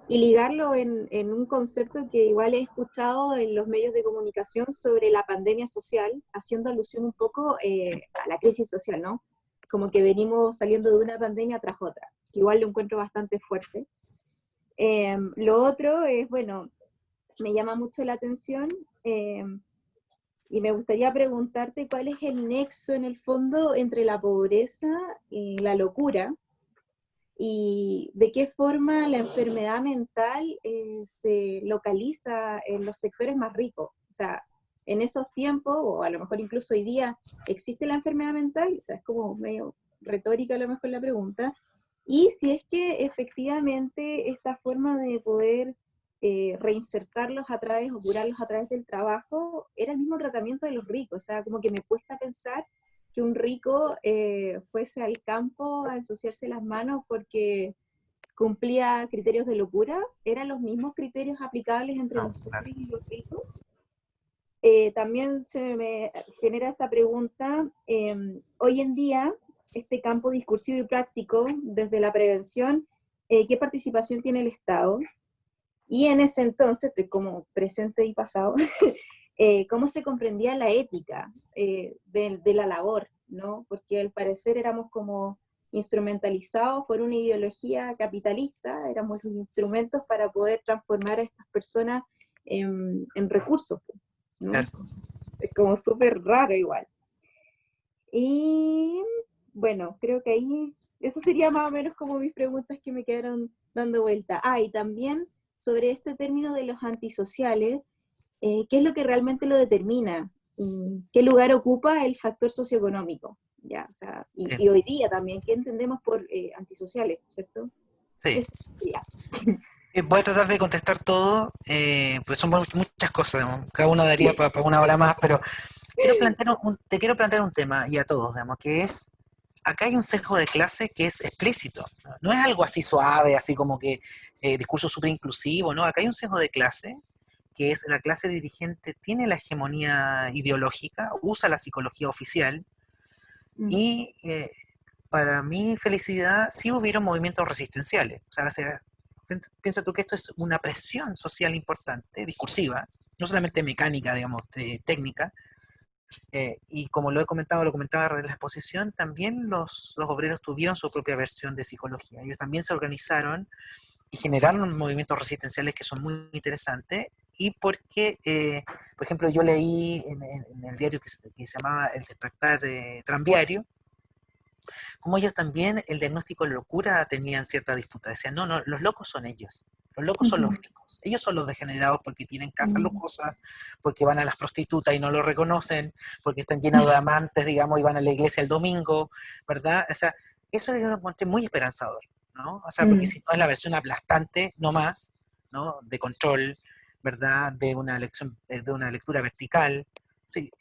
Y ligarlo en un concepto que igual he escuchado en los medios de comunicación sobre la pandemia social, haciendo alusión un poco a la crisis social, ¿no? Como que venimos saliendo de una pandemia tras otra, que igual lo encuentro bastante fuerte. Lo otro es, bueno, me llama mucho la atención y me gustaría preguntarte cuál es el nexo en el fondo entre la pobreza y la locura, y de qué forma la enfermedad mental se localiza en los sectores más ricos. O sea, en esos tiempos, o a lo mejor incluso hoy día, ¿existe la enfermedad mental? O sea, es como medio retórica a lo mejor la pregunta, y si es que efectivamente esta forma de poder reinsertarlos a través o curarlos a través del trabajo era el mismo tratamiento de los ricos. O sea, como que me cuesta pensar que un rico fuese al campo a ensuciarse las manos porque cumplía criterios de locura. ¿Eran los mismos criterios aplicables entre No, los claro. pobres y los ricos? También se me genera esta pregunta, hoy en día, este campo discursivo y práctico, desde la prevención, ¿qué participación tiene el Estado? Y en ese entonces, estoy como presente y pasado, ¿cómo se comprendía la ética de la labor? ¿No? Porque al parecer éramos como instrumentalizados por una ideología capitalista, éramos los instrumentos para poder transformar a estas personas en recursos, ¿no? Claro. Es como súper raro igual. Y bueno, creo que ahí, eso sería más o menos como mis preguntas que me quedaron dando vuelta. Ah, y también sobre este término de los antisociales, ¿qué es lo que realmente lo determina? ¿Qué lugar ocupa el factor socioeconómico? Ya, o sea, y hoy día también, ¿qué entendemos por antisociales, cierto? Sí. Eso sería. Voy a tratar de contestar todo, pues son muchas cosas, digamos. Cada una daría para una hora más, pero te quiero plantear un tema, y a todos, digamos, que es, acá hay un sesgo de clase que es explícito, no, no es algo así suave, así como que discurso súper inclusivo, ¿no? Acá hay un sesgo de clase, que es la clase dirigente tiene la hegemonía ideológica, usa la psicología oficial, Mm, y para mi felicidad sí hubieron movimientos resistenciales. O sea, piensa tú que esto es una presión social importante, discursiva, no solamente mecánica, digamos, técnica, y como lo he comentado, lo comentaba en la exposición, también los obreros tuvieron su propia versión de psicología. Ellos también se organizaron y generaron movimientos resistenciales que son muy interesantes, y porque, por ejemplo, yo leí en el diario que se llamaba El Despertar Tranviario, como ellos también el diagnóstico de locura tenían cierta disputa. Decían, no, no, los locos son ellos. Los locos son los ricos. Ellos son los degenerados porque tienen casas mm, lujosas, porque van a las prostitutas y no lo reconocen, porque están llenos de amantes, digamos, y van a la iglesia el domingo, ¿verdad? O sea, eso yo lo encontré muy esperanzador, ¿no? O sea, porque mm, si no es la versión aplastante, no más, ¿no? De control, ¿verdad? De una lectura vertical. Sí,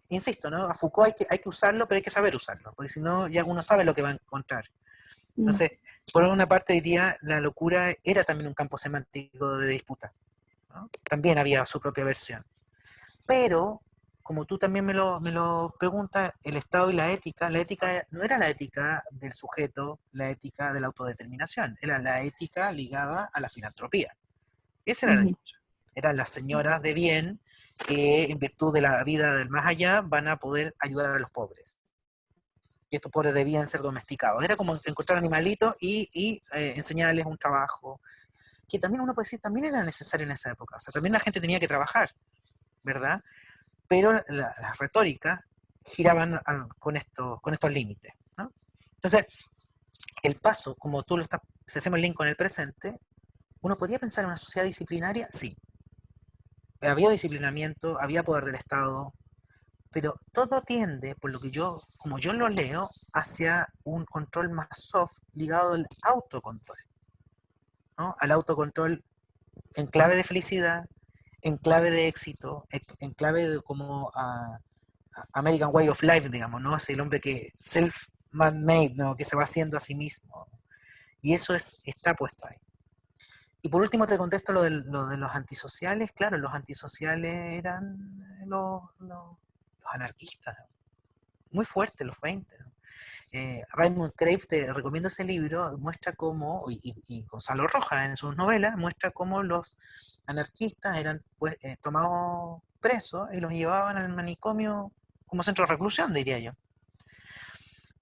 insisto, ¿no? A Foucault hay que usarlo, pero hay que saber usarlo, porque si no, ya uno sabe lo que va a encontrar. mm, Entonces, por una parte diría, la locura era también un campo semántico de disputa, ¿no? También había su propia versión. Pero, como tú también me lo preguntas, el Estado y la ética no era la ética del sujeto, la ética de la autodeterminación, era la ética ligada a la filantropía. Esa era la mm, discusión. Eran las señoras de bien que en virtud de la vida del más allá van a poder ayudar a los pobres. Y estos pobres debían ser domesticados. Era como encontrar animalitos y enseñarles un trabajo, que también uno puede decir, también era necesario en esa época. O sea, también la gente tenía que trabajar, ¿verdad? Pero las retóricas giraban con estos límites, ¿no? Entonces, el paso, como tú lo estás, si hacemos el link con el presente, uno podría pensar en una sociedad disciplinaria, sí. Había disciplinamiento, había poder del Estado, pero todo tiende, por lo que yo, como yo lo leo, hacia un control más soft ligado al autocontrol, ¿no? Al autocontrol en clave de felicidad, en clave de éxito, en clave de como American Way of Life, digamos, ¿no? Hacia el hombre que self-man-made, ¿no? Que se va haciendo a sí mismo. Y eso está puesto ahí. Y por último te contesto lo de los antisociales. Claro, los antisociales eran los anarquistas, ¿no? Muy fuertes los 20, ¿no? Raymond Crave, te recomiendo ese libro, muestra cómo, y Gonzalo Rojas en sus novelas, muestra cómo los anarquistas eran pues, tomados presos y los llevaban al manicomio como centro de reclusión, diría yo.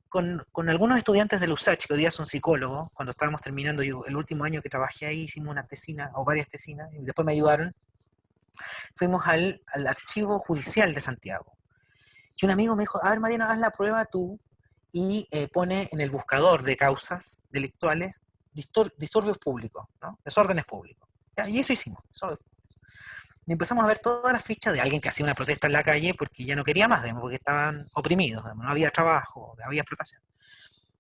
Con algunos estudiantes de USACH, que hoy día son psicólogos, cuando estábamos terminando, yo, el último año que trabajé ahí, hicimos una tesina, o varias tesinas, y después me ayudaron, fuimos al archivo judicial de Santiago. Y un amigo me dijo, a ver Mariano, haz la prueba tú y pone en el buscador de causas delictuales disturbios públicos, ¿no? Desórdenes públicos. ¿Ya? Y eso hicimos. Y empezamos a ver todas las fichas de alguien que hacía una protesta en la calle porque ya no quería más, digamos, porque estaban oprimidos, digamos, no había trabajo, había explotación.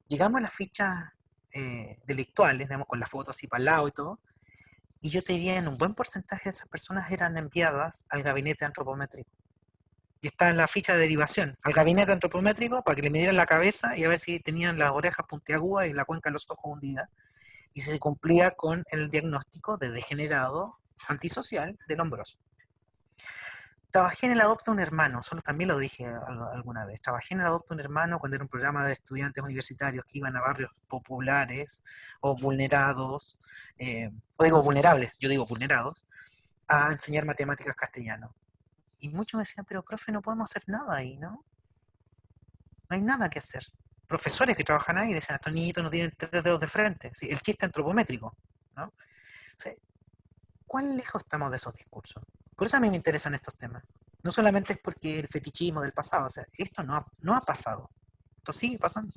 llegamos a las fichas delictuales, digamos, con la foto así para el lado y todo, y yo te diría en un buen porcentaje de esas personas eran enviadas al gabinete antropométrico. Y está en la ficha de derivación, al gabinete antropométrico para que le midieran la cabeza y a ver si tenían las orejas puntiagudas y la cuenca de los ojos hundida. Y se cumplía con el diagnóstico de degenerado antisocial del Lombroso. Trabajé en el Adopta un Hermano, solo también lo dije alguna vez. Trabajé en el Adopta un Hermano cuando era un programa de estudiantes universitarios que iban a barrios populares o vulnerados, o digo vulnerables, yo digo vulnerados, a enseñar matemáticas castellano. Y muchos me decían, pero profe, no podemos hacer nada ahí, ¿no? No hay nada que hacer. Profesores que trabajan ahí decían, estos niñitos no tienen 3 dedos de frente. Sí, el chiste antropométrico, ¿no? O sea, ¿cuán lejos estamos de esos discursos? Por eso a mí me interesan estos temas. No solamente es porque el fetichismo del pasado, o sea, esto no ha pasado. Esto sigue pasando,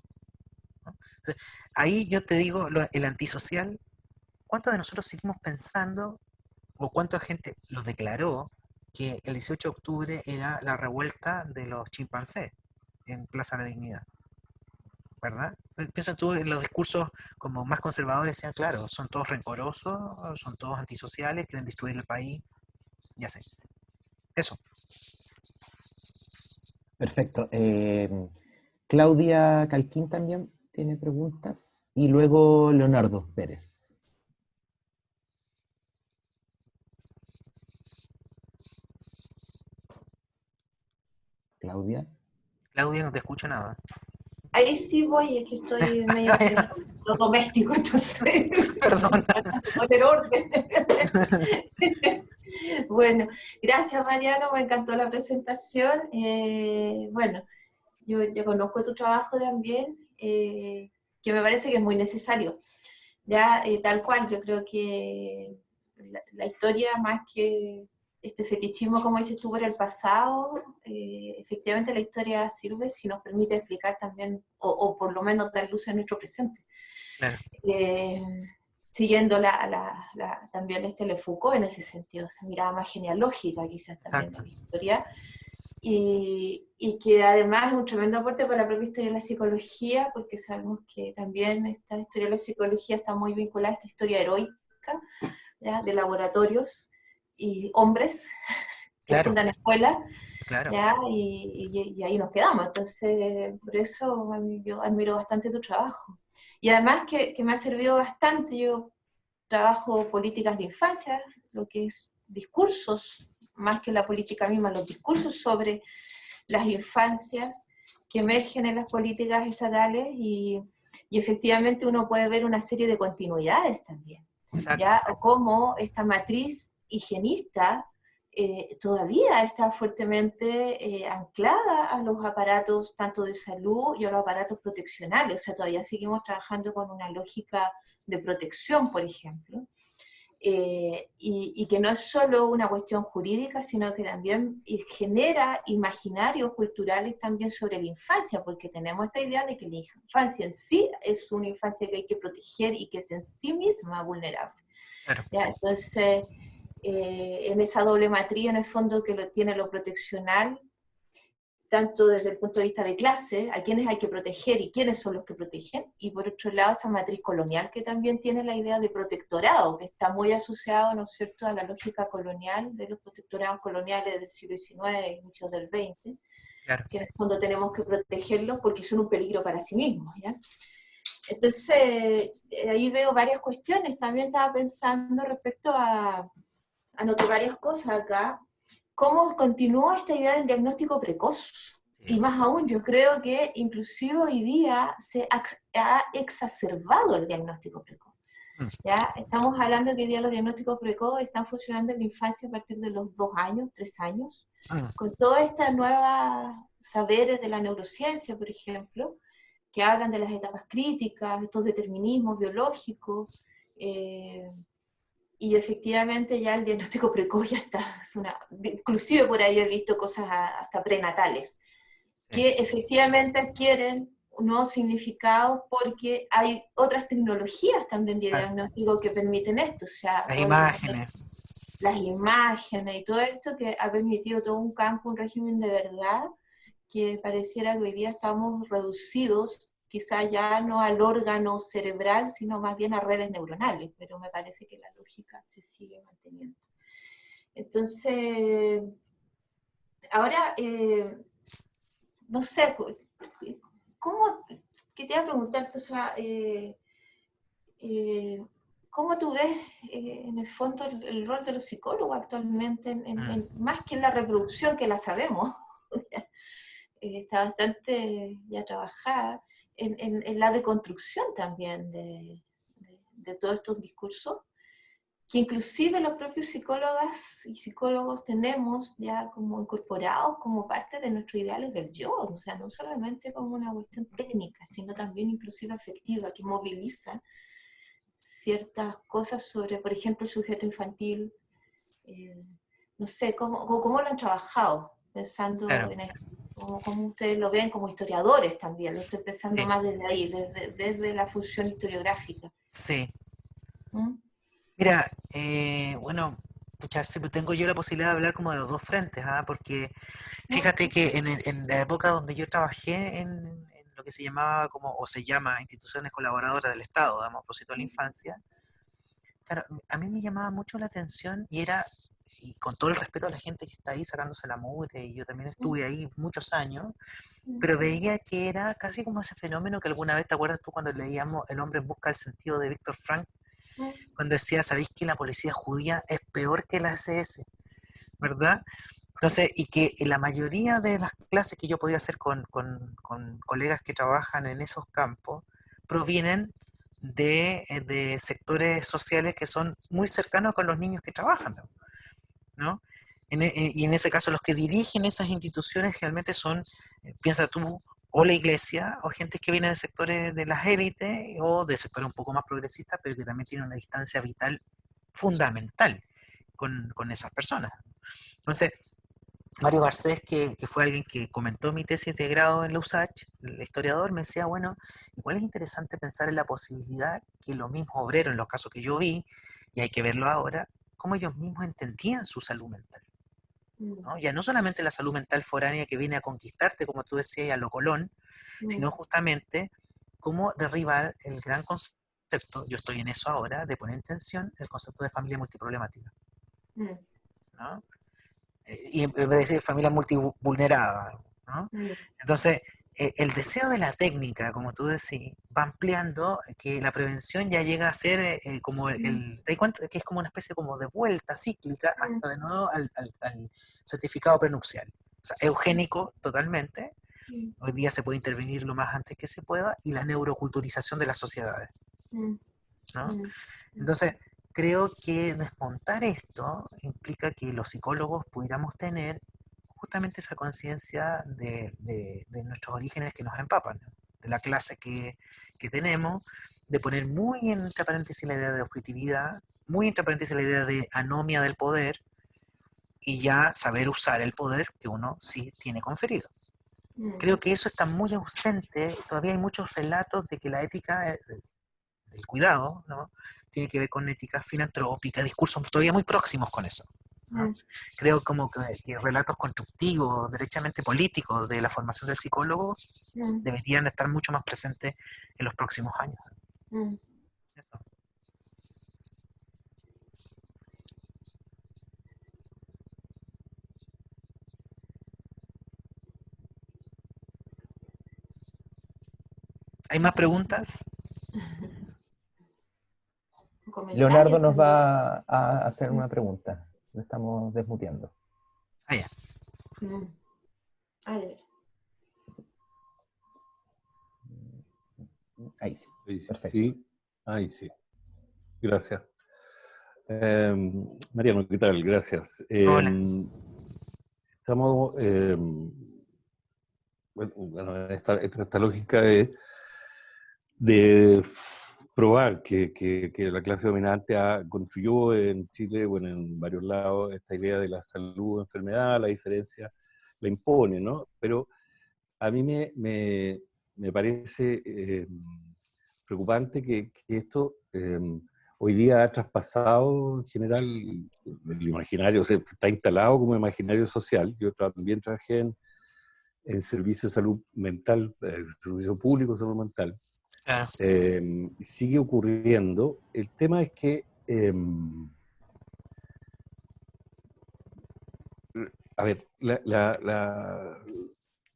¿no? O sea, ahí yo te digo, el antisocial, ¿cuántos de nosotros seguimos pensando, o cuánta gente lo declaró, que el 18 de octubre era la revuelta de los chimpancés en Plaza de la Dignidad? ¿Verdad? Piensa tú en los discursos como más conservadores, decían, claro, son todos rencorosos, son todos antisociales, quieren destruir el país, ya sé. Eso. Perfecto. Claudia Calquín también tiene preguntas. Y luego Leonardo Pérez. Claudia. Claudia, no te escucha nada. Ahí sí voy, es que estoy medio de lo doméstico, entonces Perdón. poner orden. Bueno, gracias Mariano, me encantó la presentación. Bueno, yo conozco tu trabajo también, que me parece que es muy necesario. Ya, tal cual, yo creo que la historia, más que este fetichismo, como dices tú, por el pasado, efectivamente la historia sirve si nos permite explicar también, o por lo menos dar luz en nuestro presente. Claro. Siguiendo también Le Foucault en ese sentido, esa mirada más genealógica quizás también de la historia, y que además es un tremendo aporte para la propia historia de la psicología, porque sabemos que también esta historia de la psicología está muy vinculada a esta historia heroica, ¿ya? De laboratorios y hombres que Claro. fundan escuelas, Claro. ¿ya? Y ahí nos quedamos. Entonces, por eso yo admiro bastante tu trabajo. Y además que me ha servido bastante. Yo trabajo políticas de infancia, lo que es discursos, más que la política misma, los discursos sobre las infancias que emergen en las políticas estatales, y efectivamente uno puede ver una serie de continuidades también. Exacto. ¿Ya? O cómo esta matriz higienista todavía está fuertemente anclada a los aparatos tanto de salud y a los aparatos proteccionales. O sea, todavía seguimos trabajando con una lógica de protección, por ejemplo, y que no es solo una cuestión jurídica, sino que también genera imaginarios culturales también sobre la infancia, porque tenemos esta idea de que la infancia en sí es una infancia que hay que proteger y que es en sí misma vulnerable. Claro. ¿Ya? Entonces, en esa doble matriz, en el fondo, que lo tiene lo proteccional, tanto desde el punto de vista de clase, a quienes hay que proteger y quiénes son los que protegen, y por otro lado esa matriz colonial que también tiene la idea de protectorado, que está muy asociado, ¿no es cierto?, a la lógica colonial de los protectorados coloniales del siglo XIX, inicios del XX, Claro. que en el fondo tenemos que protegerlos porque son un peligro para sí mismos, ¿ya? Entonces, ahí veo varias cuestiones. También estaba pensando respecto anoté varias cosas acá. ¿Cómo continúa esta idea del diagnóstico precoz? Y más aún, yo creo que inclusive hoy día se ha exacerbado el diagnóstico precoz. ¿Ya? Estamos hablando que hoy día los diagnósticos precoz están funcionando en la infancia a partir de los 2 años, 3 años, con todas estas nuevas saberes de la neurociencia, por ejemplo, que hablan de las etapas críticas, estos determinismos biológicos, y efectivamente ya el diagnóstico precoz ya está, inclusive por ahí he visto cosas hasta prenatales, que efectivamente adquieren nuevos significados porque hay otras tecnologías también de diagnóstico que permiten esto, o sea, las imágenes y todo esto que ha permitido todo un campo, un régimen de verdad, que pareciera que hoy día estamos reducidos quizá ya no al órgano cerebral, sino más bien a redes neuronales, pero me parece que la lógica se sigue manteniendo. Entonces, ahora, no sé, ¿cómo, que te iba a preguntar, o sea, ¿cómo tú ves en el fondo el rol de los psicólogos actualmente, más que en la reproducción, que la sabemos, está bastante ya trabajada, en la deconstrucción también de todos estos discursos, que inclusive los propios psicólogas y psicólogos tenemos ya como incorporados como parte de nuestros ideales del yo, o sea, no solamente como una cuestión técnica, sino también inclusive afectiva, que moviliza ciertas cosas sobre, por ejemplo, el sujeto infantil. No sé, ¿cómo lo han trabajado? Pensando Claro. en esto, cómo ustedes lo ven como historiadores también, lo estoy pensando Sí. más desde ahí, desde la función historiográfica. Sí. ¿Mm? Mira, bueno, pucha, sí, pues tengo yo la posibilidad de hablar como de los dos frentes, ¿ah? Porque fíjate que en la época donde yo trabajé en lo que se llamaba como, o se llama, instituciones colaboradoras del Estado, damos propósito a la infancia, claro, a mí me llamaba mucho la atención y era, y con todo el respeto a la gente que está ahí sacándose la mugre, y yo también estuve ahí muchos años, pero veía que era casi como ese fenómeno que alguna vez, ¿te acuerdas tú cuando leíamos El hombre en busca del sentido de Víctor Frank? Cuando decía, ¿sabéis que la policía judía es peor que la SS? ¿Verdad? Entonces, y que en la mayoría de las clases que yo podía hacer con colegas que trabajan en esos campos provienen de sectores sociales que son muy cercanos con los niños que trabajan, ¿no? Y en ese caso los que dirigen esas instituciones realmente son, piensa tú, o la iglesia, o gente que viene de sectores de las élites, o de sectores un poco más progresistas, pero que también tienen una distancia vital fundamental con esas personas. Entonces, Mario Garcés, que fue alguien que comentó mi tesis de grado en la USACH, el historiador, me decía, bueno, igual es interesante pensar en la posibilidad que los mismos obreros, en los casos que yo vi, y hay que verlo ahora, cómo ellos mismos entendían su salud mental, ¿no? Ya no solamente la salud mental foránea que viene a conquistarte, como tú decías, a lo Colón, sino justamente cómo derribar el gran concepto, yo estoy en eso ahora, de poner en tensión el concepto de familia multiproblemática, ¿no? Y en vez de decir familia multivulnerada, ¿no? Entonces, el deseo de la técnica, como tú decís, va ampliando que la prevención ya llega a ser como te das cuenta que es como una especie como de vuelta cíclica hasta de nuevo al certificado prenupcial. O sea, eugénico totalmente. Hoy día se puede intervenir lo más antes que se pueda, y la neuroculturización de las sociedades, ¿no? Entonces, creo que desmontar esto implica que los psicólogos pudiéramos tener justamente esa conciencia de nuestros orígenes que nos empapan, ¿no? De la clase que tenemos, de poner muy entre paréntesis la idea de objetividad, muy entre paréntesis la idea de anomia del poder, y ya saber usar el poder que uno sí tiene conferido. Creo que eso está muy ausente, todavía hay muchos relatos de que la ética del cuidado, ¿no? Tiene que ver con ética filantrópica, discursos todavía muy próximos con eso, ¿no? Creo como que relatos constructivos, derechamente políticos de la formación del psicólogo deberían estar mucho más presentes en los próximos años. Eso. ¿Hay más preguntas? Leonardo nos va a hacer una pregunta. Lo estamos desmuteando. Ah, ya. A ver. Ahí sí. Perfecto. Sí, ahí sí. Gracias. Mariano, ¿qué tal? Gracias. Hola. Estamos, bueno, esta lógica de probar que la clase dominante construyó en Chile, bueno, en varios lados, esta idea de la salud, enfermedad, la diferencia, la impone, ¿no? Pero a mí me parece preocupante que esto hoy día ha traspasado en general el imaginario, o sea, está instalado como imaginario social. Yo también trabajé en servicio de salud mental, servicio público de salud mental. Claro. Sigue ocurriendo. El tema es que, a ver, la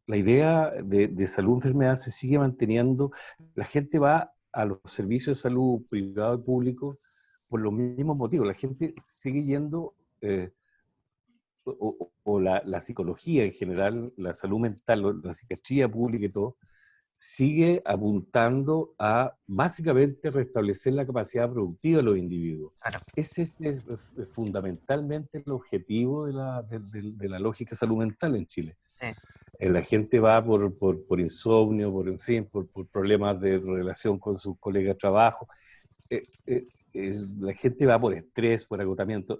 idea de salud-enfermedad se sigue manteniendo. La gente va a los servicios de salud privado y público por los mismos motivos. La gente sigue yendo, o la psicología en general, la salud mental, la psiquiatría pública y todo, sigue apuntando a básicamente restablecer la capacidad productiva de los individuos. Claro. Ese es fundamentalmente el objetivo de la lógica de salud mental en Chile. Sí. La gente va por insomnio, por problemas de relación con sus colegas de trabajo. La gente va por estrés, por agotamiento.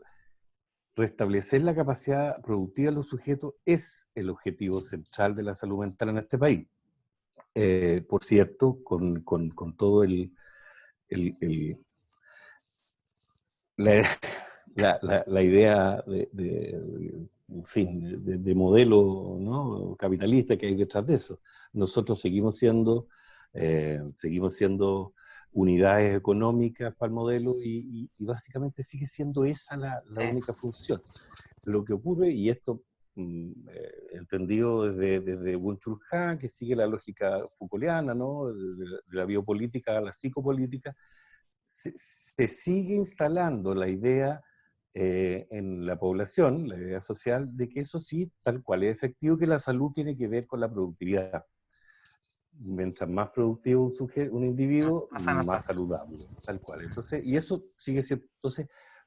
Restablecer la capacidad productiva de los sujetos es el objetivo central de la salud mental en este país. Por cierto, con todo la idea de modelo, ¿no?, capitalista que hay detrás de eso. Nosotros seguimos siendo unidades económicas para el modelo y básicamente sigue siendo esa la única función. Lo que ocurre, y esto entendido desde Byung-Chul Han, que sigue la lógica Foucaultiana, ¿no?, de la biopolítica a la psicopolítica, se sigue instalando la idea en la población, la idea social, de que eso sí, tal cual, es efectivo, que la salud tiene que ver con la productividad. Mientras más productivo un individuo, más saludable, tal cual. Entonces, y eso sigue siendo,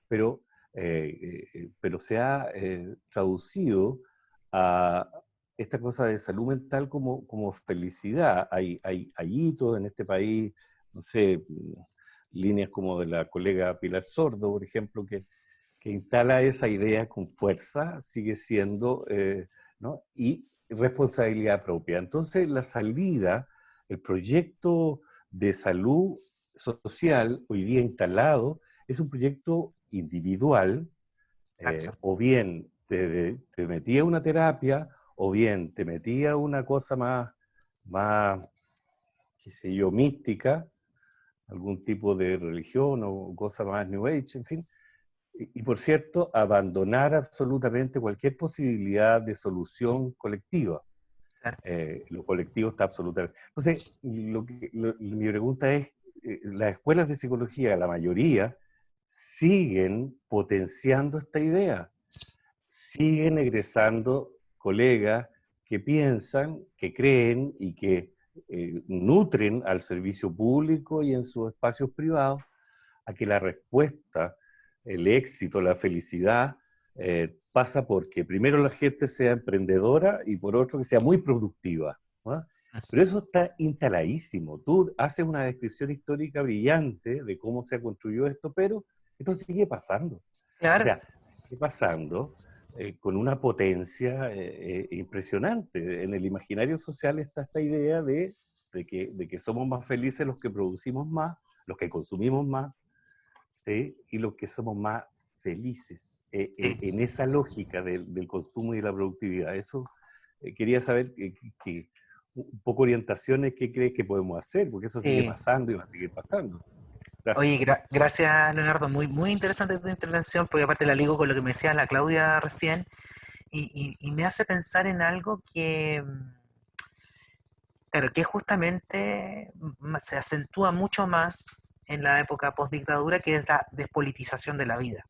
pero se ha traducido a esta cosa de salud mental como felicidad. Hay hitos en este país, no sé, líneas como de la colega Pilar Sordo, por ejemplo, que instala esa idea con fuerza, sigue siendo, ¿no?, y responsabilidad propia. Entonces, la salida, el proyecto de salud social hoy día instalado, es un proyecto individual, o bien te metía una terapia, o bien te metía una cosa más, qué sé yo, mística, algún tipo de religión o cosa más New Age, en fin. Y por cierto, abandonar absolutamente cualquier posibilidad de solución colectiva. Claro. Lo colectivo está absolutamente... Entonces, mi pregunta es, las escuelas de psicología, la mayoría, siguen potenciando esta idea. Siguen egresando colegas que piensan, que creen y que nutren al servicio público y en sus espacios privados a que la respuesta, el éxito, la felicidad, pasa porque primero la gente sea emprendedora y por otro que sea muy productiva, ¿no? Pero eso está instaladísimo. Tú haces una descripción histórica brillante de cómo se construyó esto, pero esto sigue pasando. Claro. O sea, sigue pasando con una potencia impresionante. En el imaginario social está esta idea de que somos más felices los que producimos más, los que consumimos más, ¿sí?, y los que somos más felices, en esa lógica del consumo y de la productividad. Eso quería saber que un poco orientaciones, ¿qué crees que podemos hacer? Porque eso sigue pasando y va a seguir pasando. Gracias. Oye, gracias, Leonardo, muy, muy interesante tu intervención, porque aparte la ligo con lo que me decía la Claudia recién, y me hace pensar en algo que, claro, que justamente se acentúa mucho más en la época postdictadura, que es la despolitización de la vida.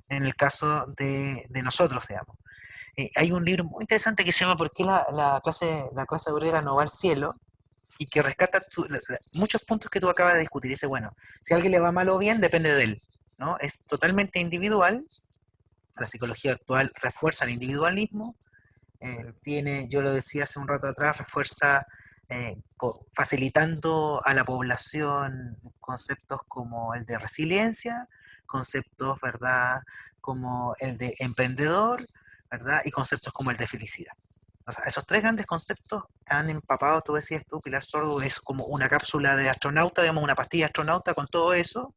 En el caso de nosotros, digamos. Hay un libro muy interesante que se llama ¿Por qué la clase obrera no va al cielo? Y que rescata muchos puntos que tú acabas de discutir. Dice, bueno, si a alguien le va mal o bien, depende de él, ¿no? Es totalmente individual. La psicología actual refuerza el individualismo. Yo lo decía hace un rato atrás, refuerza facilitando a la población conceptos como el de resiliencia, conceptos, ¿verdad?, como el de emprendedor, ¿verdad?, y conceptos como el de felicidad. O sea, esos tres grandes conceptos han empapado, tú decías tú, Pilar Sordo, es como una cápsula de astronauta, digamos, una pastilla de astronauta con todo eso,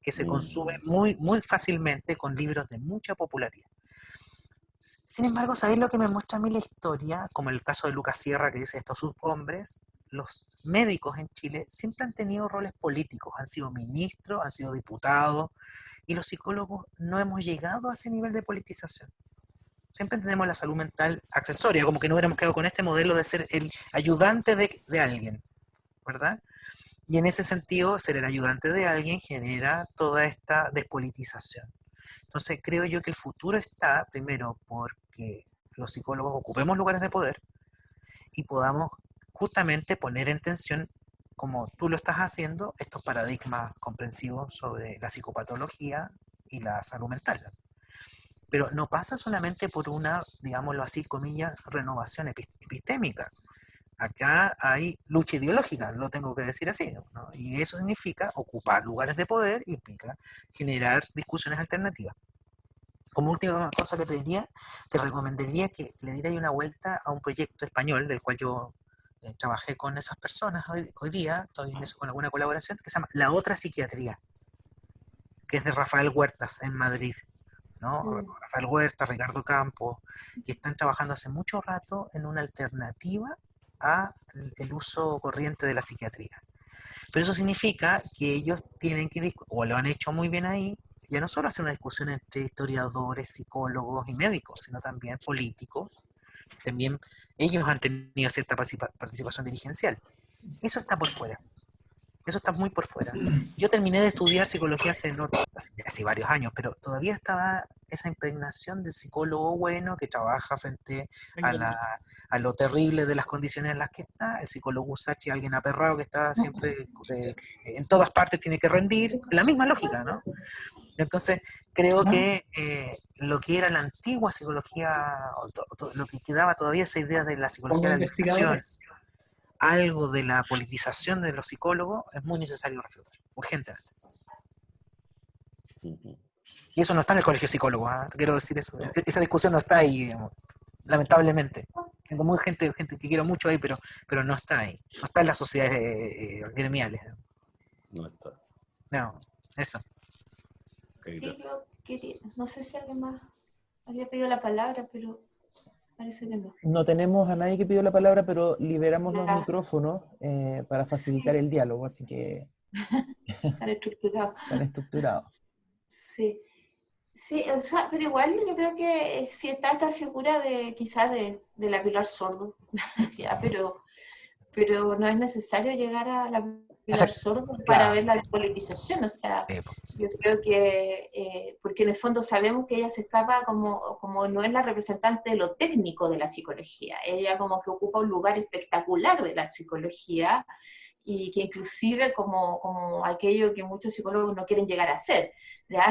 que se consume muy, muy fácilmente con libros de mucha popularidad. Sin embargo, ¿sabéis lo que me muestra a mí la historia? Como el caso de Lucas Sierra, que dice estos subhombres, los médicos en Chile siempre han tenido roles políticos, han sido ministros, han sido diputados, y los psicólogos no hemos llegado a ese nivel de politización. Siempre entendemos la salud mental accesoria, como que no hubiéramos quedado con este modelo de ser el ayudante de alguien, ¿verdad? Y en ese sentido, ser el ayudante de alguien genera toda esta despolitización. Entonces, creo yo que el futuro está, primero, porque los psicólogos ocupemos lugares de poder y podamos justamente poner en tensión, como tú lo estás haciendo, estos paradigmas comprensivos sobre la psicopatología y la salud mental. Pero no pasa solamente por una, digámoslo así, comillas, renovación epistémica. Acá hay lucha ideológica, lo tengo que decir así, ¿no? Y eso significa ocupar lugares de poder, implica generar discusiones alternativas. Como última cosa que te diría, te recomendaría que le dieras una vuelta a un proyecto español del cual yo trabajé con esas personas hoy día, estoy en eso con alguna colaboración, que se llama La Otra Psiquiatría, que es de Rafael Huertas en Madrid, ¿no? Rafael Huertas, Ricardo Campos, que están trabajando hace mucho rato en una alternativa a el uso corriente de la psiquiatría. Pero eso significa que ellos tienen que, o lo han hecho muy bien ahí, ya no solo hacer una discusión entre historiadores, psicólogos y médicos, sino también políticos. También ellos han tenido cierta participación dirigencial. Eso está por fuera. Eso está muy por fuera. Yo terminé de estudiar psicología hace varios años, pero todavía estaba esa impregnación del psicólogo bueno que trabaja frente a lo terrible de las condiciones en las que está, el psicólogo Usachi, alguien aperrado que está siempre en todas partes, tiene que rendir, la misma lógica, ¿no? Entonces, creo que lo que era la antigua psicología, lo que quedaba todavía esa idea de la psicología de la liberación, algo de la politización de los psicólogos, es muy necesario reflejar, urgentemente. Y eso no está en el colegio de psicólogos, ¿eh? Quiero decir eso. Esa discusión no está ahí, digamos, lamentablemente. Tengo muy gente que quiero mucho ahí, pero no está ahí. No está en las sociedades gremiales. No está. No, eso. Okay, sí, no sé si alguien más había pedido la palabra, pero parece que no. No tenemos a nadie que pidió la palabra, pero liberamos los micrófonos para facilitar el diálogo, así que Están estructurados. están estructurados. Sí. Sí, o sea, pero igual yo creo que sí está esta figura de quizás de la Pilar Sordo, ya, pero no es necesario llegar a la Pilar Sordo para ver la despolitización, o sea, yo creo que, porque en el fondo sabemos que ella se escapa como no es la representante de lo técnico de la psicología, ella como que ocupa un lugar espectacular de la psicología, y que inclusive como aquello que muchos psicólogos no quieren llegar a ser, ¿ya?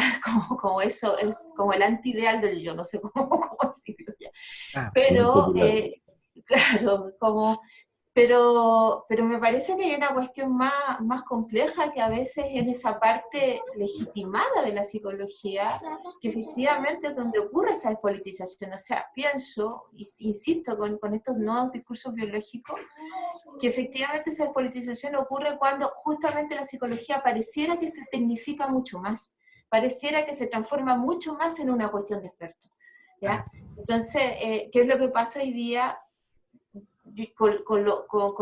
Como eso es como el anti-ideal del yo, no sé cómo decirlo ya. Pero, claro, pero me parece que hay una cuestión más compleja que a veces en esa parte legitimada de la psicología, que efectivamente es donde ocurre esa despolitización. O sea, pienso, insisto con estos nuevos discursos biológicos, que efectivamente esa despolitización ocurre cuando justamente la psicología pareciera que se tecnifica mucho más, pareciera que se transforma mucho más en una cuestión de expertos, ¿ya? Entonces, ¿qué es lo que pasa hoy día con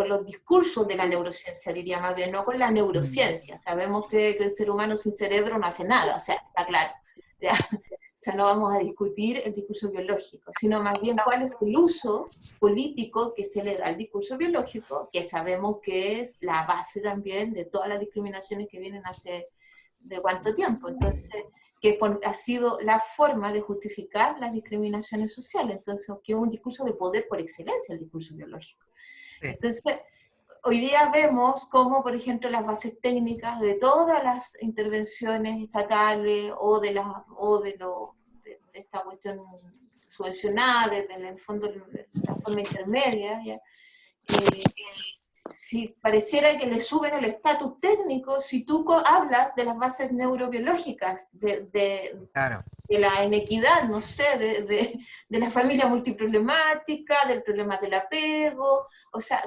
los discursos de la neurociencia, diría más bien, no con la neurociencia? Sabemos que el ser humano sin cerebro no hace nada, o sea, está claro, ¿ya? O sea, no vamos a discutir el discurso biológico, sino más bien cuál es el uso político que se le da al discurso biológico, que sabemos que es la base también de todas las discriminaciones que vienen hace de cuánto tiempo. Entonces, que ha sido la forma de justificar las discriminaciones sociales. Entonces, que es un discurso de poder por excelencia, el discurso biológico. Entonces, hoy día vemos cómo, por ejemplo, las bases técnicas de todas las intervenciones estatales o de esta cuestión subvencionada, desde el fondo de la forma intermedia, ¿ya? Si pareciera que le suben el estatus técnico, si tú hablas de las bases neurobiológicas, de la inequidad, no sé, de la familia multiproblemática, del problema del apego, o sea,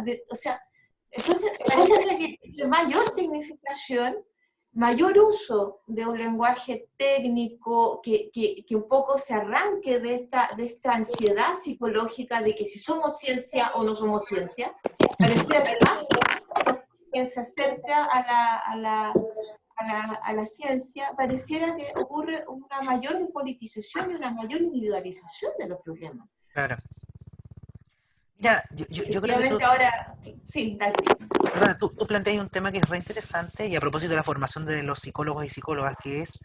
entonces parece que la mayor tecnificación mayor uso de un lenguaje técnico que un poco se arranque de esta ansiedad psicológica de que si somos ciencia o no somos ciencia, pareciera que más que se acerca a la ciencia, pareciera que ocurre una mayor despolitización y una mayor individualización de los problemas. Claro. Mira, yo creo que tú, Ahora, sí, dale. perdona, tú planteas un tema que es re interesante, y a propósito de la formación de los psicólogos y psicólogas, que es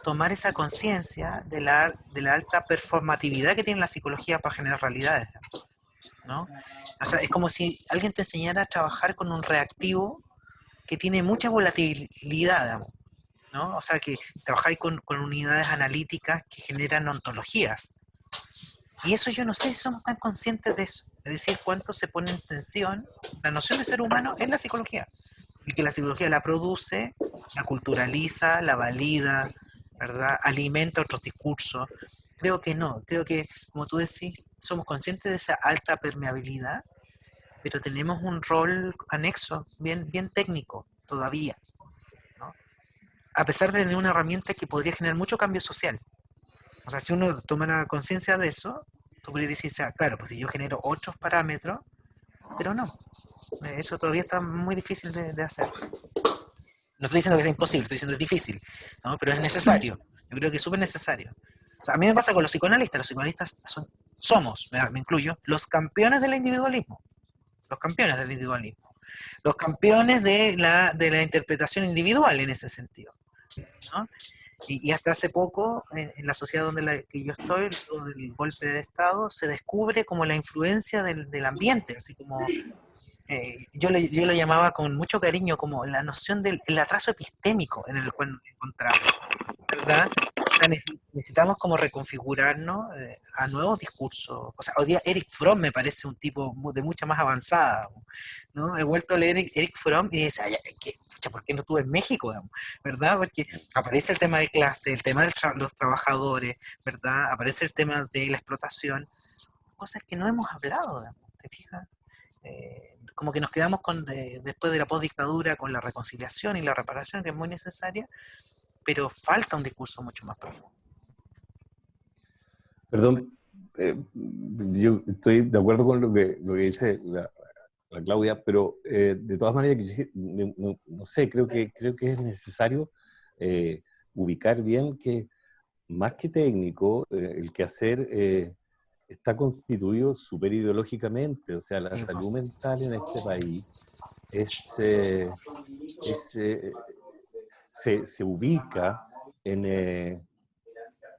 tomar esa conciencia de la alta performatividad que tiene la psicología para generar realidades, ¿no? O sea, es como si alguien te enseñara a trabajar con un reactivo que tiene mucha volatilidad, digamos, ¿no? O sea, que trabajáis con unidades analíticas que generan ontologías. Y eso yo no sé si somos tan conscientes de eso. Es decir, cuánto se pone en tensión la noción de ser humano en la psicología. Y que la psicología la produce, la culturaliza, la valida, ¿verdad? Alimenta otros discursos. Creo que no. Creo que, como tú decís, somos conscientes de esa alta permeabilidad, pero tenemos un rol anexo, bien técnico, todavía, ¿no? A pesar de tener una herramienta que podría generar mucho cambio social. O sea, si uno tomara conciencia de eso, tú podrías decir, claro, pues si yo genero otros parámetros, pero no, eso todavía está muy difícil de hacer. No estoy diciendo que sea imposible, estoy diciendo que es difícil, ¿no? Pero es necesario, yo creo que es súper necesario. O sea, a mí me pasa con los psicoanalistas somos, me incluyo, los campeones del individualismo, los campeones del individualismo, los campeones de la interpretación individual en ese sentido, ¿no? Y hasta hace poco, en la sociedad que yo estoy, luego del golpe de Estado, se descubre como la influencia del ambiente, así como, yo lo llamaba con mucho cariño como la noción del atraso epistémico en el cual nos encontramos, ¿verdad? O sea, necesitamos como reconfigurarnos a nuevos discursos. O sea, hoy día Eric Fromm me parece un tipo de mucha más avanzada, ¿no? He vuelto a leer Eric Fromm y dice, ¿por qué no estuve en México? ¿Verdad? Porque aparece el tema de clase, el tema de los trabajadores, ¿verdad? Aparece el tema de la explotación, cosas que no hemos hablado, ¿te fijas? Como que nos quedamos después de la postdictadura con la reconciliación y la reparación, que es muy necesaria, pero falta un discurso mucho más profundo. Perdón, yo estoy de acuerdo con lo que dice la Claudia, pero de todas maneras, no sé, creo que es necesario ubicar bien que más que técnico, el quehacer está constituido súper ideológicamente. O sea, la salud mental en este país se ubica en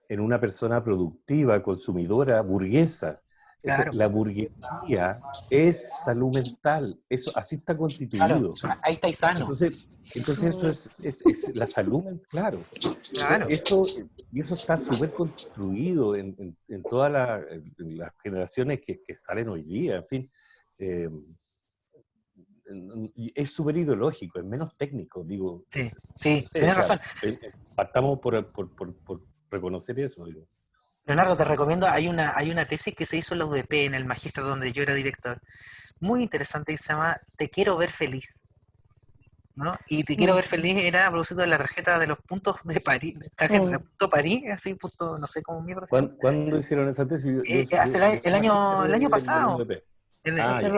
una persona productiva, consumidora, burguesa. Claro. La burguesía es salud mental, eso así está constituido. Claro, ahí está sano. Entonces eso es la salud mental, claro. Y eso está súper construido en todas las generaciones que salen hoy día, en fin. Es súper ideológico, es menos técnico, digo. Sí, no sé, tienes razón. Partamos por reconocer eso, digo. Leonardo, te recomiendo, hay una tesis que se hizo en la UDP, en el magíster donde yo era director, muy interesante, que se llama Te quiero ver feliz, ¿no? Y Te quiero ver feliz era a propósito de la tarjeta de los puntos de París, tarjeta de punto París, así punto, no sé cómo mierda. ¿Cuándo hicieron esa tesis? El año pasado.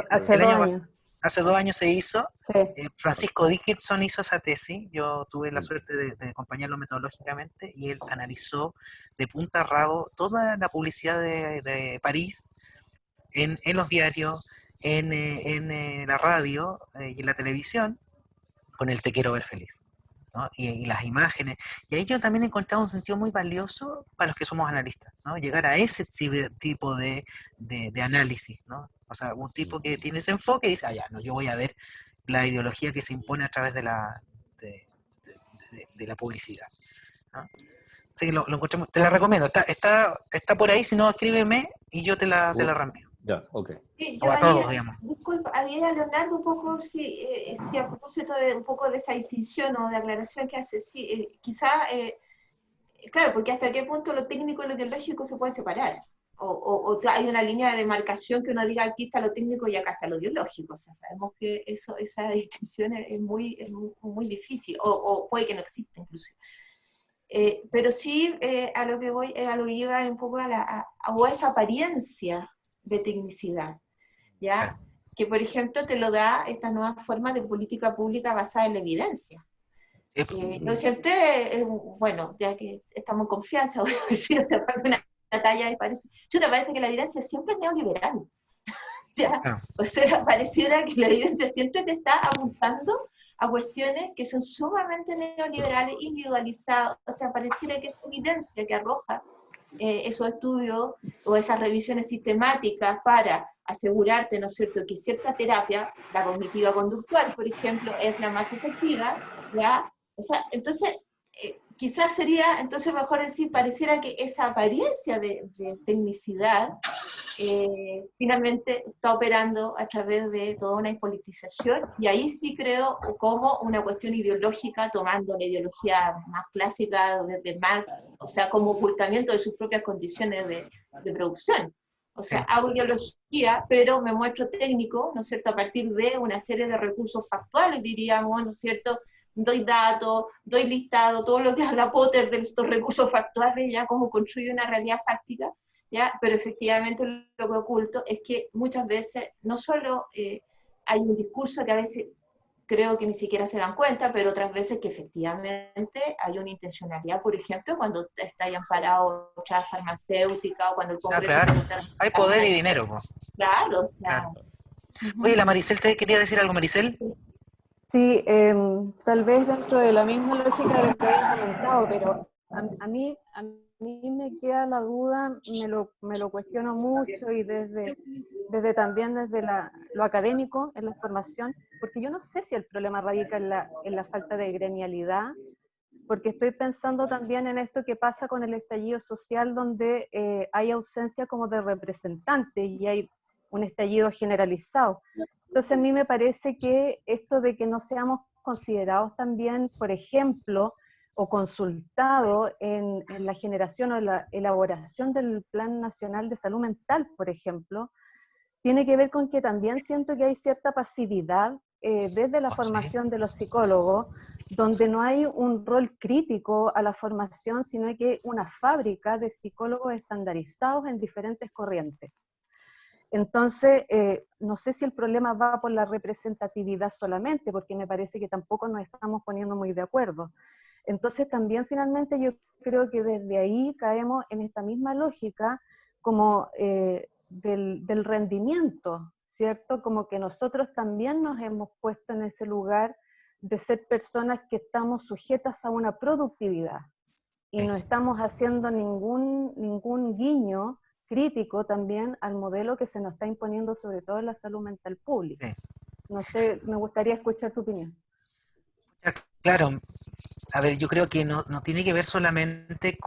Hace 2 años. Hace 2 años se hizo. Sí. Francisco Dickinson hizo esa tesis. Yo tuve la suerte de acompañarlo metodológicamente y él analizó de punta a rabo toda la publicidad de París en los diarios, en la radio y en la televisión con el Te quiero ver feliz, ¿no? Y las imágenes. Y ahí yo también he encontrado un sentido muy valioso para los que somos analistas, ¿no? Llegar a ese tipo de análisis, ¿no? O sea, un tipo que tiene ese enfoque y dice, yo voy a ver la ideología que se impone a través de la publicidad, ¿no? Así que lo encontré te la recomiendo. Está por ahí, si no, escríbeme y yo te la reenvío. Ya, ok. Sí, O a todos, digamos. Disculpa, había Leonardo un poco, si a propósito de un poco de esa distinción o de aclaración que hace, quizá, claro, porque hasta qué punto lo técnico y lo ideológico se pueden separar. o hay una línea de demarcación que uno diga aquí está lo técnico y acá está lo biológico. O sea, sabemos que esa distinción es muy difícil, o puede que no exista incluso. Pero sí, a lo que voy, a lo que lleva un poco a esa apariencia de tecnicidad, ¿ya? Que, por ejemplo, te lo da esta nueva forma de política pública basada en la evidencia. Yo siempre, bueno, ya que estamos en confianza, voy a decir una talla y parece que la evidencia siempre es neoliberal. ¿Ya? O sea, pareciera que la evidencia siempre te está apuntando a cuestiones que son sumamente neoliberales, individualizadas. O sea, pareciera que esa evidencia que arroja esos estudios o esas revisiones sistemáticas para asegurarte, ¿no es cierto?, que cierta terapia, la cognitiva conductual, por ejemplo, es la más efectiva, ¿ya? O sea, entonces, quizás sería, entonces mejor decir, pareciera que esa apariencia de tecnicidad finalmente está operando a través de toda una politización, y ahí sí creo como una cuestión ideológica, tomando la ideología más clásica desde Marx, o sea, como ocultamiento de sus propias condiciones de producción. O sea, hago ideología, pero me muestro técnico, ¿no es cierto?, a partir de una serie de recursos factuales, diríamos, ¿no es cierto?, doy datos, doy listado, todo lo que habla Potter de estos recursos factuales, ya como construye una realidad fáctica, ¿ya? Pero efectivamente lo que oculto es que muchas veces no solo hay un discurso que a veces creo que ni siquiera se dan cuenta, pero otras veces que efectivamente hay una intencionalidad, por ejemplo, cuando está ahí amparado otra farmacéutica o cuando el Congreso... Claro, hay poder y dinero. Claro, o sea... Claro. Oye, la Maricel, ¿te quería decir algo, Maricel? Sí, tal vez dentro de la misma lógica de lo que habían comentado, pero a mí me queda la duda, me lo cuestiono mucho, y desde también desde lo académico, en la formación, porque yo no sé si el problema radica en la falta de gremialidad, porque estoy pensando también en esto que pasa con el estallido social, donde hay ausencia como de representantes y hay un estallido generalizado. Entonces a mí me parece que esto de que no seamos considerados también, por ejemplo, o consultados en la generación o la elaboración del Plan Nacional de Salud Mental, por ejemplo, tiene que ver con que también siento que hay cierta pasividad desde la formación de los psicólogos, donde no hay un rol crítico a la formación, sino que una fábrica de psicólogos estandarizados en diferentes corrientes. Entonces, no sé si el problema va por la representatividad solamente, porque me parece que tampoco nos estamos poniendo muy de acuerdo. Entonces, también finalmente yo creo que desde ahí caemos en esta misma lógica como del rendimiento, ¿cierto? Como que nosotros también nos hemos puesto en ese lugar de ser personas que estamos sujetas a una productividad y no estamos haciendo ningún guiño crítico también al modelo que se nos está imponiendo, sobre todo en la salud mental pública. No sé, me gustaría escuchar tu opinión. Claro, a ver, yo creo que no tiene que ver solamente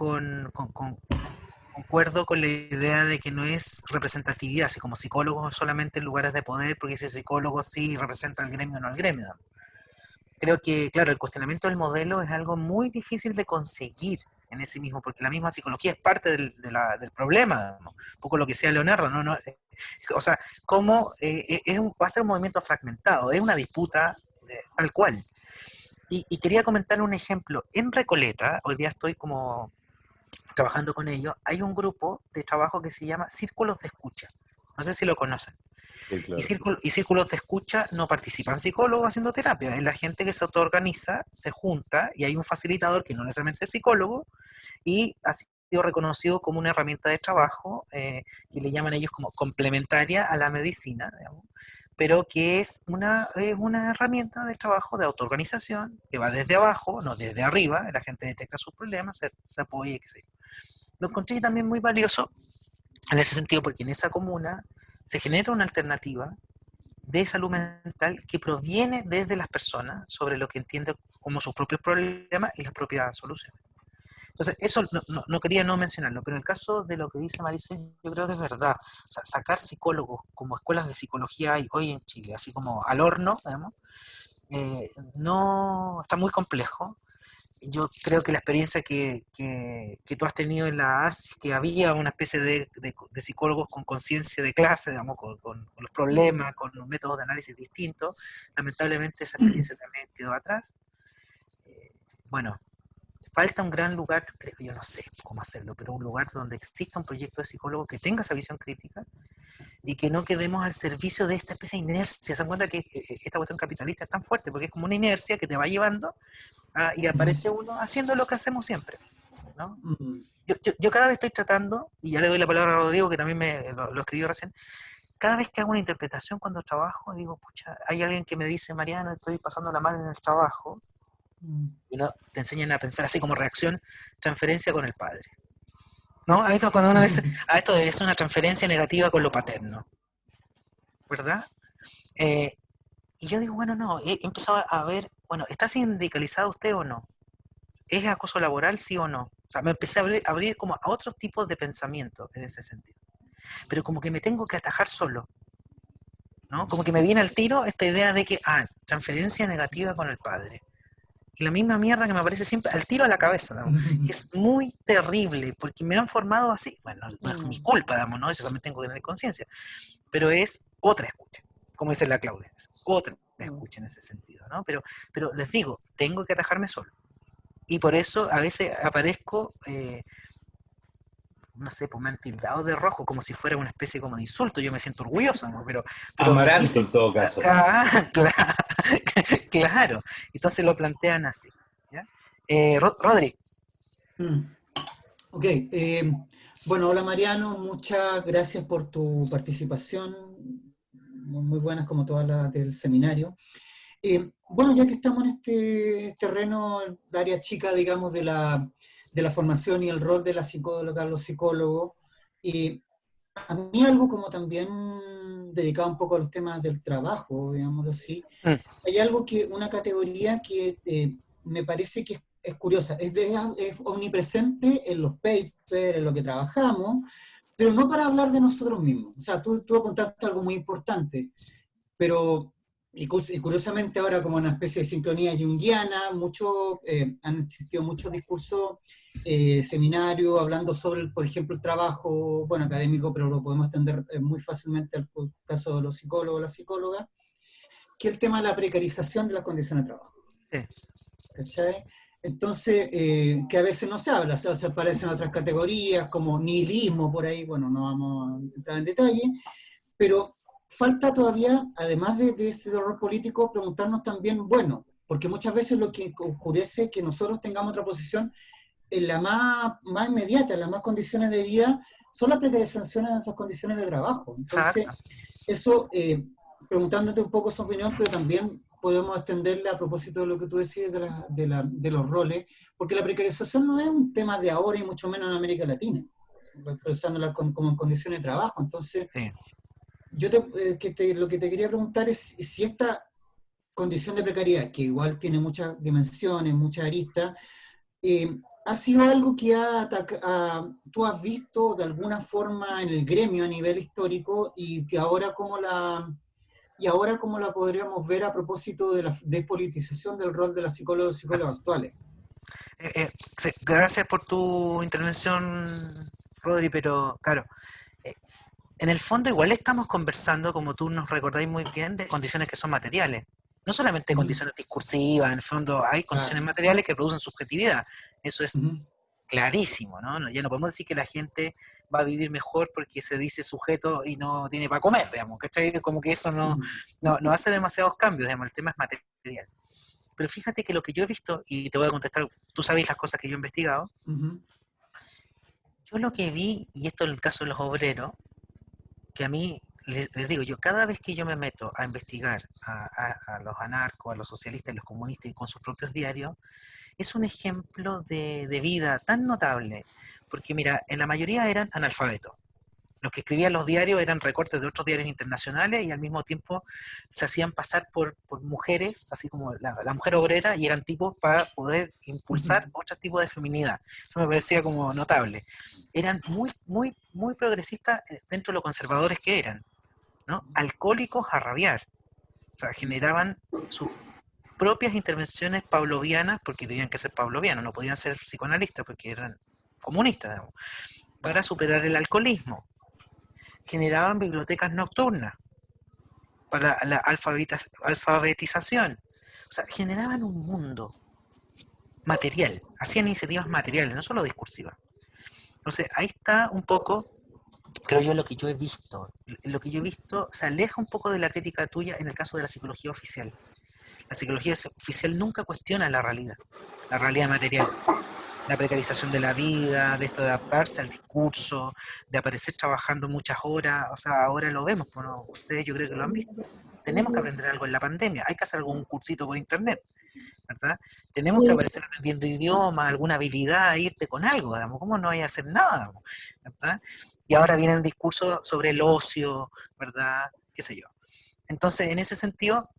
concuerdo con la idea de que no es representatividad, así como psicólogos solamente en lugares de poder, porque ese psicólogo sí representa al gremio o no al gremio. Creo que, claro, el cuestionamiento del modelo es algo muy difícil de conseguir en ese mismo, porque la misma psicología es parte del problema, ¿no? Un poco lo que decía Leonardo, ¿no? O sea, cómo va a ser un movimiento fragmentado, es una disputa tal cual. Y quería comentar un ejemplo. En Recoleta, hoy día estoy como trabajando con ellos, hay un grupo de trabajo que se llama Círculos de Escucha. No sé si lo conocen. Sí, claro. Y círculos de escucha no participan psicólogos haciendo terapia, es la gente que se autoorganiza, se junta y hay un facilitador que no necesariamente es psicólogo y ha sido reconocido como una herramienta de trabajo que le llaman ellos como complementaria a la medicina, digamos, pero que es una herramienta de trabajo de autoorganización que va desde abajo, no desde arriba, la gente detecta sus problemas, se apoya y qué sé yo. Lo encontré también muy valioso en ese sentido porque en esa comuna se genera una alternativa de salud mental que proviene desde las personas sobre lo que entienden como sus propios problemas y las propias soluciones. Entonces, eso no quería no mencionarlo, pero en el caso de lo que dice Maricel, yo creo que es verdad. O sea, sacar psicólogos como escuelas de psicología hay hoy en Chile, así como al horno, digamos, no está muy complejo. yo creo que la experiencia que tú has tenido en la ARSI, que había una especie de psicólogos con conciencia de clase, digamos, con los problemas, con los métodos de análisis distintos, lamentablemente esa experiencia también quedó atrás. Bueno, falta un gran lugar, creo, yo no sé cómo hacerlo, pero un lugar donde exista un proyecto de psicólogo que tenga esa visión crítica y que no quedemos al servicio de esta especie de inercia. Se dan cuenta que esta cuestión capitalista es tan fuerte porque es como una inercia que te va llevando y aparece uno haciendo lo que hacemos siempre, ¿no? Yo cada vez estoy tratando, y ya le doy la palabra a Rodrigo, que también lo escribió recién, cada vez que hago una interpretación cuando trabajo, digo, pucha, hay alguien que me dice, Mariano, estoy pasándola mal en el trabajo, y no, te enseñan a pensar así como reacción, transferencia con el padre. ¿No? A esto cuando uno dice, esto debería ser una transferencia negativa con lo paterno, ¿verdad? Y yo digo, bueno, no, he empezado a ver, bueno, ¿está sindicalizado usted o no? ¿Es acoso laboral, sí o no? O sea, me empecé a abrir como a otros tipos de pensamiento en ese sentido. Pero como que me tengo que atajar solo, ¿no? Como que me viene al tiro esta idea de que, transferencia negativa con el padre. Y la misma mierda que me aparece siempre al tiro a la cabeza, ¿no? Es muy terrible, porque me han formado así. Bueno, no es mi culpa, digamos, ¿no? Yo también tengo que tener conciencia. Pero es otra escucha, como dice la Claudia, es otra escucha en ese sentido, ¿no? Pero les digo, tengo que atajarme solo. Y por eso a veces aparezco, no sé, pues me han tildado de rojo, como si fuera una especie como de insulto. Yo me siento orgulloso, ¿no? Pero Amaranto en todo caso. Claro. Entonces lo plantean así. ¿Ya? Rodri. Ok. Bueno, hola Mariano, muchas gracias por tu participación. Muy buenas como todas las del seminario. Bueno, ya que estamos en este terreno, el área chica, digamos, de la formación y el rol de la psicóloga, los psicólogos, a mí algo como también dedicado un poco a los temas del trabajo, digámoslo así, hay algo una categoría que me parece que es curiosa, es omnipresente en los papers, en lo que trabajamos, pero no para hablar de nosotros mismos. O sea, tú apuntaste algo muy importante, pero... Y curiosamente ahora como una especie de sincronía junguiana, han existido muchos discursos, seminarios, hablando sobre, por ejemplo, el trabajo, bueno, académico, pero lo podemos extender muy fácilmente al caso de los psicólogos o las psicólogas, que es el tema de la precarización de las condiciones de trabajo. ¿Cachai? Entonces, que a veces no se habla, se aparecen otras categorías, como nihilismo por ahí, bueno, no vamos a entrar en detalle, pero... falta todavía, además de ese error político, preguntarnos también, bueno, porque muchas veces lo que oscurece es que nosotros tengamos otra posición en la más inmediata, en las más condiciones de vida, son las precarizaciones de nuestras condiciones de trabajo. Entonces, eso, preguntándote un poco su opinión, pero también podemos extenderle a propósito de lo que tú decías de los roles, porque la precarización no es un tema de ahora y mucho menos en América Latina, pensándola como en condiciones de trabajo. Entonces, yo lo que te quería preguntar es si esta condición de precariedad, que igual tiene muchas dimensiones, muchas aristas, ha sido algo que tú has visto de alguna forma en el gremio a nivel histórico y que ahora cómo la podríamos ver a propósito de la despolitización del rol de las psicólogas y psicólogos actuales. Gracias por tu intervención, Rodri, pero claro, en el fondo igual estamos conversando, como tú nos recordáis muy bien, de condiciones que son materiales. No solamente condiciones discursivas, en el fondo hay condiciones materiales que producen subjetividad. Eso es clarísimo, ¿no? Ya no podemos decir que la gente va a vivir mejor porque se dice sujeto y no tiene para comer, digamos, ¿cachai? Como que eso no hace demasiados cambios, digamos, el tema es material. Pero fíjate que lo que yo he visto, y te voy a contestar, tú sabes las cosas que yo he investigado, yo lo que vi, y esto en el caso de los obreros, que a mí, les digo, yo cada vez que yo me meto a investigar a los anarcos, a los socialistas, a los comunistas y con sus propios diarios, es un ejemplo de vida tan notable, porque mira, en la mayoría eran analfabetos. Los que escribían los diarios eran recortes de otros diarios internacionales y al mismo tiempo se hacían pasar por mujeres, así como la mujer obrera, y eran tipos para poder impulsar otro tipo de feminidad. Eso me parecía como notable. Eran muy, muy, muy progresistas dentro de lo conservadores que eran, ¿no? Alcohólicos a rabiar. O sea, generaban propias intervenciones pavlovianas, porque tenían que ser pavlovianos, no podían ser psicoanalistas porque eran comunistas, digamos, para superar el alcoholismo. Generaban bibliotecas nocturnas para la alfabetización. O sea, generaban un mundo material, hacían iniciativas materiales, no solo discursivas. Entonces, ahí está un poco, creo yo, lo que yo he visto. Lo que yo he visto se aleja un poco de la crítica tuya en el caso de la psicología oficial. La psicología oficial nunca cuestiona la realidad material. La precarización de la vida, de esto de adaptarse al discurso, de aparecer trabajando muchas horas, o sea, ahora lo vemos, bueno, ustedes yo creo que lo han visto. Tenemos que aprender algo en la pandemia, hay que hacer algún cursito por internet, ¿verdad? Tenemos que aparecer aprendiendo idioma, alguna habilidad, irte con algo, digamos, ¿cómo no hay a hacer nada? ¿Verdad? Y ahora viene el discurso sobre el ocio, ¿verdad? Qué sé yo. Entonces, en ese sentido,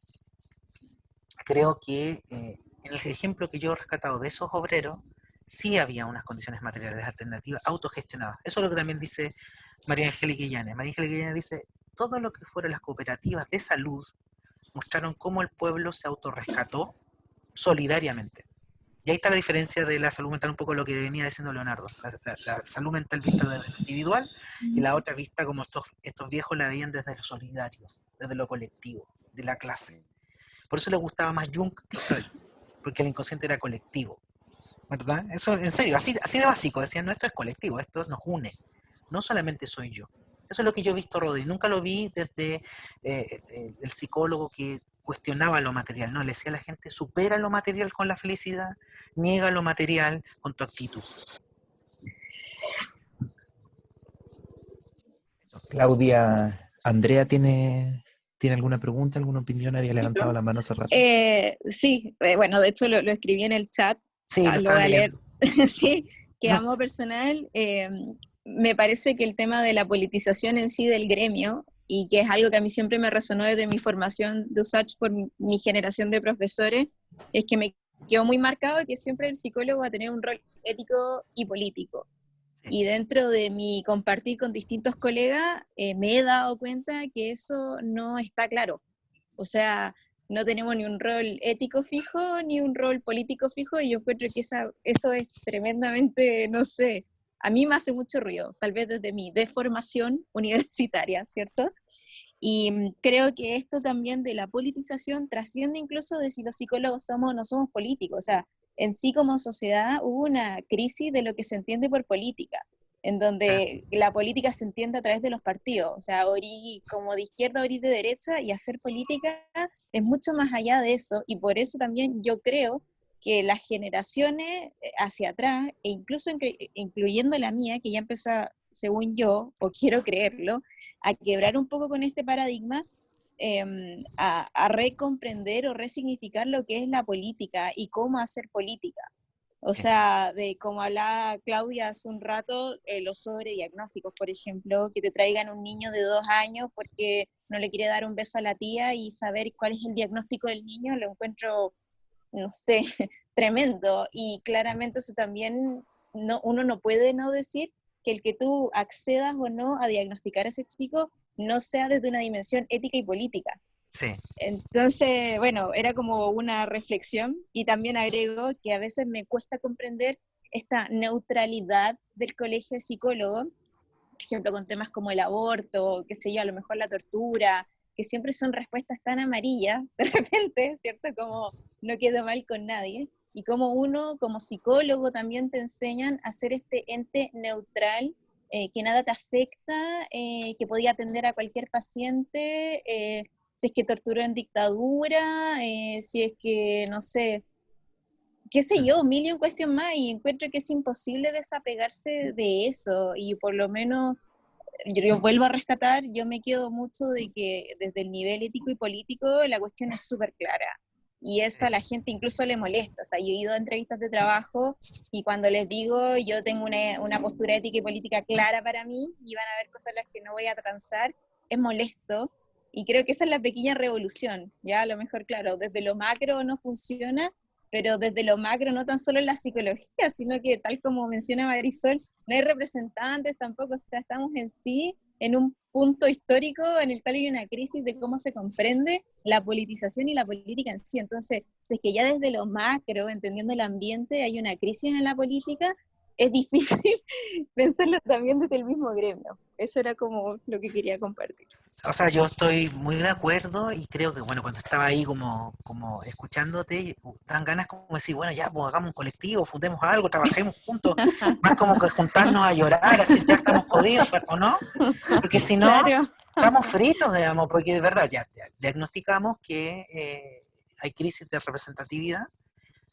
creo que en el ejemplo que yo he rescatado de esos obreros, sí había unas condiciones materiales alternativas autogestionadas. Eso es lo que también dice María Angélica Illanes. María Angélica Illanes dice, todo lo que fueron las cooperativas de salud mostraron cómo el pueblo se autorrescató solidariamente. Y ahí está la diferencia de la salud mental, un poco lo que venía diciendo Leonardo. La salud mental vista desde lo individual y la otra vista como estos viejos la veían desde lo solidario, desde lo colectivo, de la clase. Por eso les gustaba más Jung que Freud, porque el inconsciente era colectivo, ¿verdad? Eso, en serio, así de básico, decían, no, esto es colectivo, esto nos une, no solamente soy yo. Eso es lo que yo he visto, Rodri, nunca lo vi desde el psicólogo que cuestionaba lo material, no, le decía a la gente, supera lo material con la felicidad, niega lo material con tu actitud. Claudia, Andrea tiene alguna pregunta, alguna opinión, había levantado la mano hace rato. Sí, bueno, de hecho lo escribí en el chat, Sí, lo voy a leer. Sí, que a modo personal, me parece que el tema de la politización en sí del gremio, y que es algo que a mí siempre me resonó desde mi formación de USACH por mi generación de profesores, es que me quedó muy marcado que siempre el psicólogo va a tener un rol ético y político. Y dentro de mi compartir con distintos colegas, me he dado cuenta que eso no está claro. O sea, no tenemos ni un rol ético fijo, ni un rol político fijo, y yo encuentro que eso es tremendamente, no sé, a mí me hace mucho ruido, tal vez desde mi deformación universitaria, ¿cierto? Y creo que esto también de la politización trasciende incluso de si los psicólogos somos o no somos políticos. O sea, en sí como sociedad hubo una crisis de lo que se entiende por política, en donde la política se entiende a través de los partidos. O sea, como de izquierda o de derecha, y hacer política es mucho más allá de eso. Y por eso también yo creo que las generaciones hacia atrás, e incluso incluyendo la mía, que ya empezó, según yo, o quiero creerlo, a quebrar un poco con este paradigma, a recomprender o resignificar lo que es la política y cómo hacer política. O sea, de como hablaba Claudia hace un rato, los sobrediagnósticos, por ejemplo, que te traigan un niño de 2 años porque no le quiere dar un beso a la tía y saber cuál es el diagnóstico del niño, lo encuentro, no sé, tremendo. Y claramente eso también, uno no puede no decir que el que tú accedas o no a diagnosticar a ese chico no sea desde una dimensión ética y política. Sí. Entonces, bueno, era como una reflexión, y también agrego que a veces me cuesta comprender esta neutralidad del colegio de psicólogos, por ejemplo, con temas como el aborto, qué sé yo, a lo mejor la tortura, que siempre son respuestas tan amarillas, de repente, ¿cierto? Como no quedo mal con nadie, y como uno, como psicólogo, también te enseñan a ser este ente neutral, que nada te afecta, que podía atender a cualquier paciente, si es que torturó en dictadura, si es que, no sé, qué sé yo, mil y un cuestión más, y encuentro que es imposible desapegarse de eso, y por lo menos, yo vuelvo a rescatar, yo me quedo mucho de que desde el nivel ético y político la cuestión es súper clara, y eso a la gente incluso le molesta. O sea, yo he ido a entrevistas de trabajo, y cuando les digo yo tengo una postura ética y política clara para mí, y van a haber cosas en las que no voy a transar, es molesto. Y creo que esa es la pequeña revolución, ya a lo mejor, claro, desde lo macro no funciona, pero desde lo macro no tan solo en la psicología, sino que tal como menciona Marisol, no hay representantes tampoco. O sea, estamos en sí en un punto histórico en el cual hay una crisis de cómo se comprende la politización y la política en sí. Entonces, si es que ya desde lo macro, entendiendo el ambiente, hay una crisis en la política, es difícil pensarlo también desde el mismo gremio. Eso era como lo que quería compartir. O sea, yo estoy muy de acuerdo y creo que, bueno, cuando estaba ahí como escuchándote, dan ganas como decir, bueno, ya, pues hagamos un colectivo, fundemos algo, trabajemos juntos, más como que juntarnos a llorar, así ya estamos jodidos, ¿o no? Porque si no, Claro. estamos fritos, digamos, porque de verdad ya diagnosticamos que hay crisis de representatividad,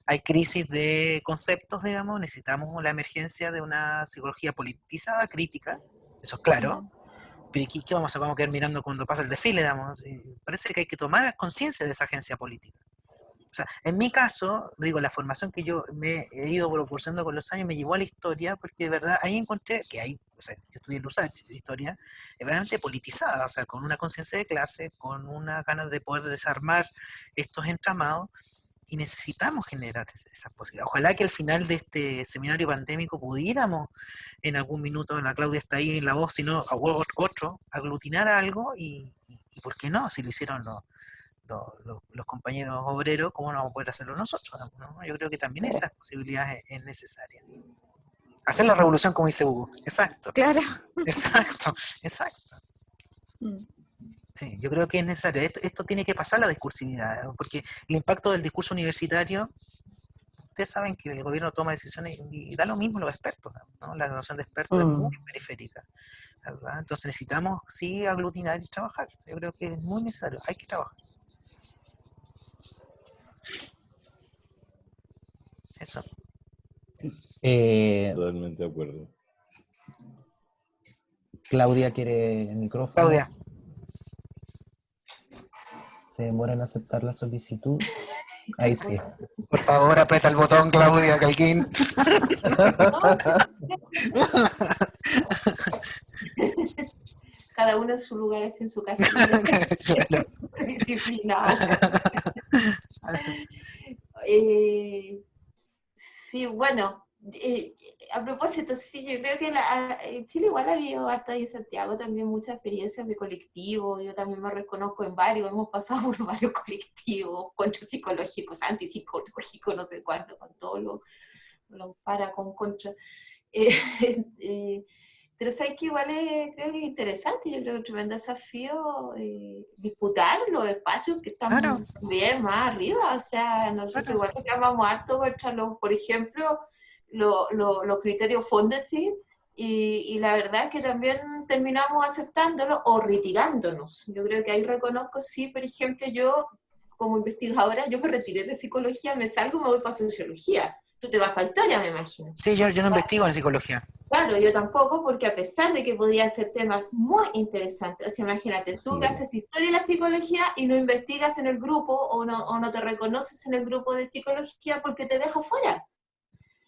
hay crisis de conceptos, digamos, necesitamos la emergencia de una psicología politizada, crítica, eso es claro. Pero ¿qué vamos a hacer? Vamos a quedar mirando cuando pasa el desfile, digamos. Parece que hay que tomar conciencia de esa agencia política. O sea, en mi caso, digo, la formación que yo me he ido proporcionando con los años me llevó a la historia, porque de verdad ahí encontré que hay, o sea, yo estudié en USACH, historia, es realmente politizada, o sea, con una conciencia de clase, con una ganas de poder desarmar estos entramados, y necesitamos generar esas posibilidades. Ojalá que al final de este seminario pandémico pudiéramos, en algún minuto, la Claudia está ahí en la voz, si no, otro, aglutinar algo y ¿por qué no? Si lo hicieron los compañeros obreros, ¿cómo no vamos a poder hacerlo nosotros? ¿No? Yo creo que también esa posibilidad es necesaria. Hacer la revolución como dice Hugo. Exacto. Claro. Exacto. Mm. Sí, yo creo que es necesario. Esto tiene que pasar la discursividad, porque el impacto del discurso universitario, ustedes saben que el gobierno toma decisiones y da lo mismo los expertos, ¿no? La noción de expertos es muy periférica, ¿verdad? Entonces necesitamos, sí, aglutinar y trabajar. Yo creo que es muy necesario, hay que trabajar. Eso. Totalmente de acuerdo. Claudia quiere el micrófono. Claudia. Se demora en aceptar la solicitud. Ahí sí. Por favor, aprieta el botón, Claudia Calquín. Cada uno en su lugar, es en su casa. Claro. Disciplinado. Sí, bueno, a propósito, sí, yo creo que en Chile igual ha habido hasta en Santiago también muchas experiencias de colectivo. Yo también me reconozco en varios, hemos pasado por varios colectivos, contra psicológicos, antipsicológicos, no sé cuánto, con todo lo para con contra. Pero sabes que igual creo que es interesante, yo creo que es un tremendo desafío disputar los espacios que están bien más arriba, o sea, nosotros igual reclamamos harto contra los, por ejemplo, los criterios Fondesit, y la verdad es que también terminamos aceptándolo o retirándonos. Yo creo que ahí reconozco, sí, por ejemplo, yo como investigadora, yo me retiré de psicología, me salgo y me voy para sociología. Tú te vas para historia, me imagino. Sí, yo no investigo en psicología. Claro, yo tampoco, porque a pesar de que podía hacer temas muy interesantes, o sea, imagínate, tú que haces historia de la psicología y no investigas en el grupo o no te reconoces en el grupo de psicología porque te deja fuera.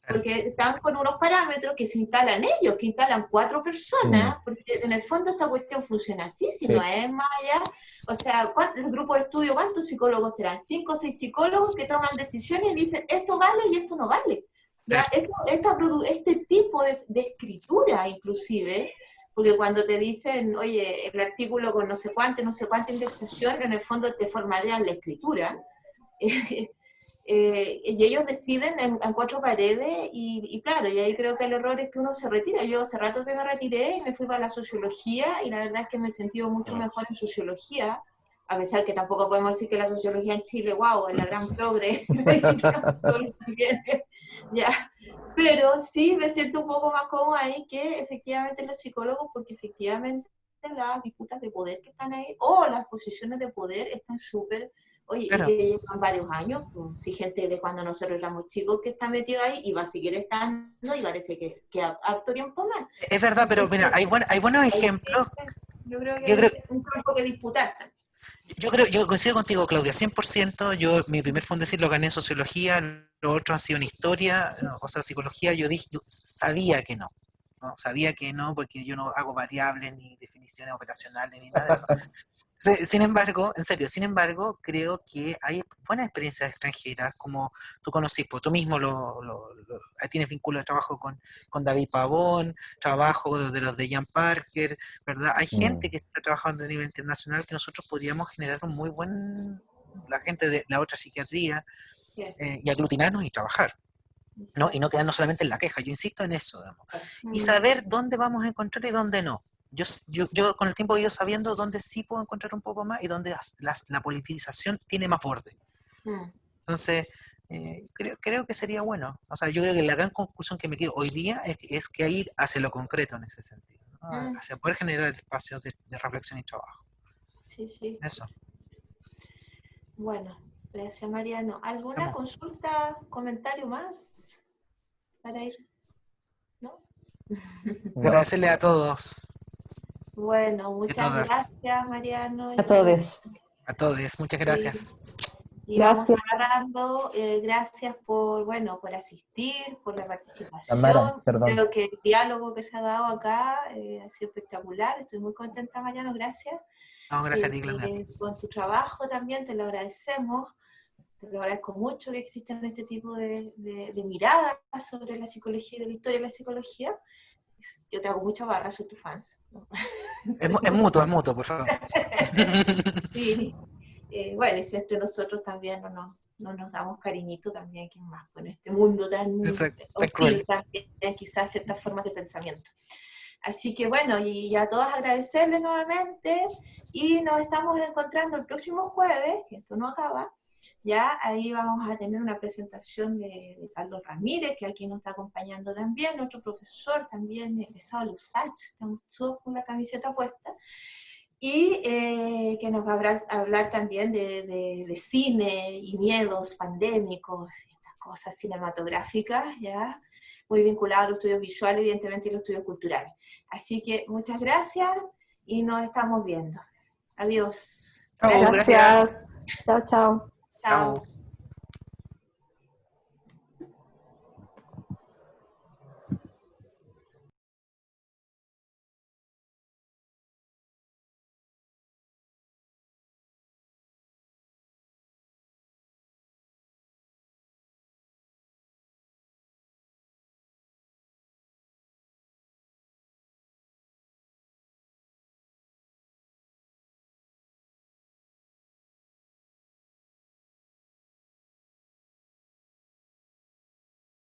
Porque están con unos parámetros que se instalan ellos, que instalan 4 personas, porque en el fondo esta cuestión funciona así, si no es más allá. O sea, el grupo de estudio, ¿cuántos psicólogos serán? 5 o 6 psicólogos que toman decisiones y dicen, esto vale y esto no vale. ¿Ya? Este tipo de escritura, inclusive, porque cuando te dicen, oye, el artículo con no sé cuánta indexación, en el fondo te formatean la escritura. Y ellos deciden en 4 paredes y claro, y ahí creo que el error es que uno se retira. Yo hace rato que me retiré y me fui para la sociología y la verdad es que me he sentido mucho mejor en sociología, a pesar que tampoco podemos decir que la sociología en Chile, wow, es la gran progre, ya, pero sí me siento un poco más cómoda ahí que efectivamente los psicólogos, porque efectivamente las disputas de poder que están ahí, o las posiciones de poder están súper. Oye, claro. Y que llevan varios años, pues, si gente de cuando nosotros éramos chicos que está metido ahí y va a seguir estando y parece que harto tiempo más. Es verdad, pero mira, hay buenos ejemplos. Yo creo que es un campo que disputar también. Yo coincido contigo, Claudia, 100%. Yo mi primer Fondesit lo gané en sociología, lo otro ha sido en historia, o sea, psicología. Yo sabía que no, sabía que no, porque yo no hago variables ni definiciones operacionales ni nada de eso. Sin embargo, en serio, sin embargo, creo que hay buenas experiencias extranjeras, como tú conocís, pues tú mismo tienes vínculo de trabajo con David Pavón, trabajo de los de Ian Parker, ¿verdad? Hay gente que está trabajando a nivel internacional que nosotros podríamos generar un muy buen, la gente de la otra psiquiatría, y aglutinarnos y trabajar, ¿no? Y no quedarnos solamente en la queja, yo insisto en eso, digamos. Y saber dónde vamos a encontrar y dónde no. Yo con el tiempo he ido sabiendo dónde sí puedo encontrar un poco más y dónde la politización tiene más borde. Entonces, creo que sería bueno. O sea, yo creo que la gran conclusión que me quedo hoy día es que ir hacia lo concreto en ese sentido, ¿no? Hacia poder generar espacios de reflexión y trabajo. Sí, sí. Eso. Bueno, gracias Mariano. ¿Alguna consulta, comentario más para ir? ¿No? Agradecerle a todos. Bueno, muchas gracias Mariano. A todos. A todos, muchas gracias. Y vamos cerrando. Gracias por asistir, por la participación. Tamara, perdón. Creo que el diálogo que se ha dado acá ha sido espectacular. Estoy muy contenta, Mariano, gracias. No, gracias a ti, Claudia. Con tu trabajo también te lo agradecemos. Te lo agradezco mucho que existan este tipo de miradas sobre la psicología y de la historia de la psicología. Yo te hago mucha barra, soy tu fans, ¿no? Es mutuo, por favor. Sí. Bueno, y si entre nosotros también no nos damos cariñito también, ¿quién más? Con este mundo tan hostil, también quizás ciertas formas de pensamiento. Así que bueno, y a todos agradecerles nuevamente, y nos estamos encontrando el próximo jueves, que esto no acaba, ya ahí vamos a tener una presentación de Carlos Ramírez, que aquí nos está acompañando también, otro profesor también egresado de USACH, estamos todos con la camiseta puesta, y que nos va a hablar también de cine y miedos pandémicos, y estas cosas cinematográficas, ya muy vinculado a los estudios visuales, evidentemente, y los estudios culturales. Así que muchas gracias y nos estamos viendo. Adiós. Chao, gracias. Chao, chao. Chao.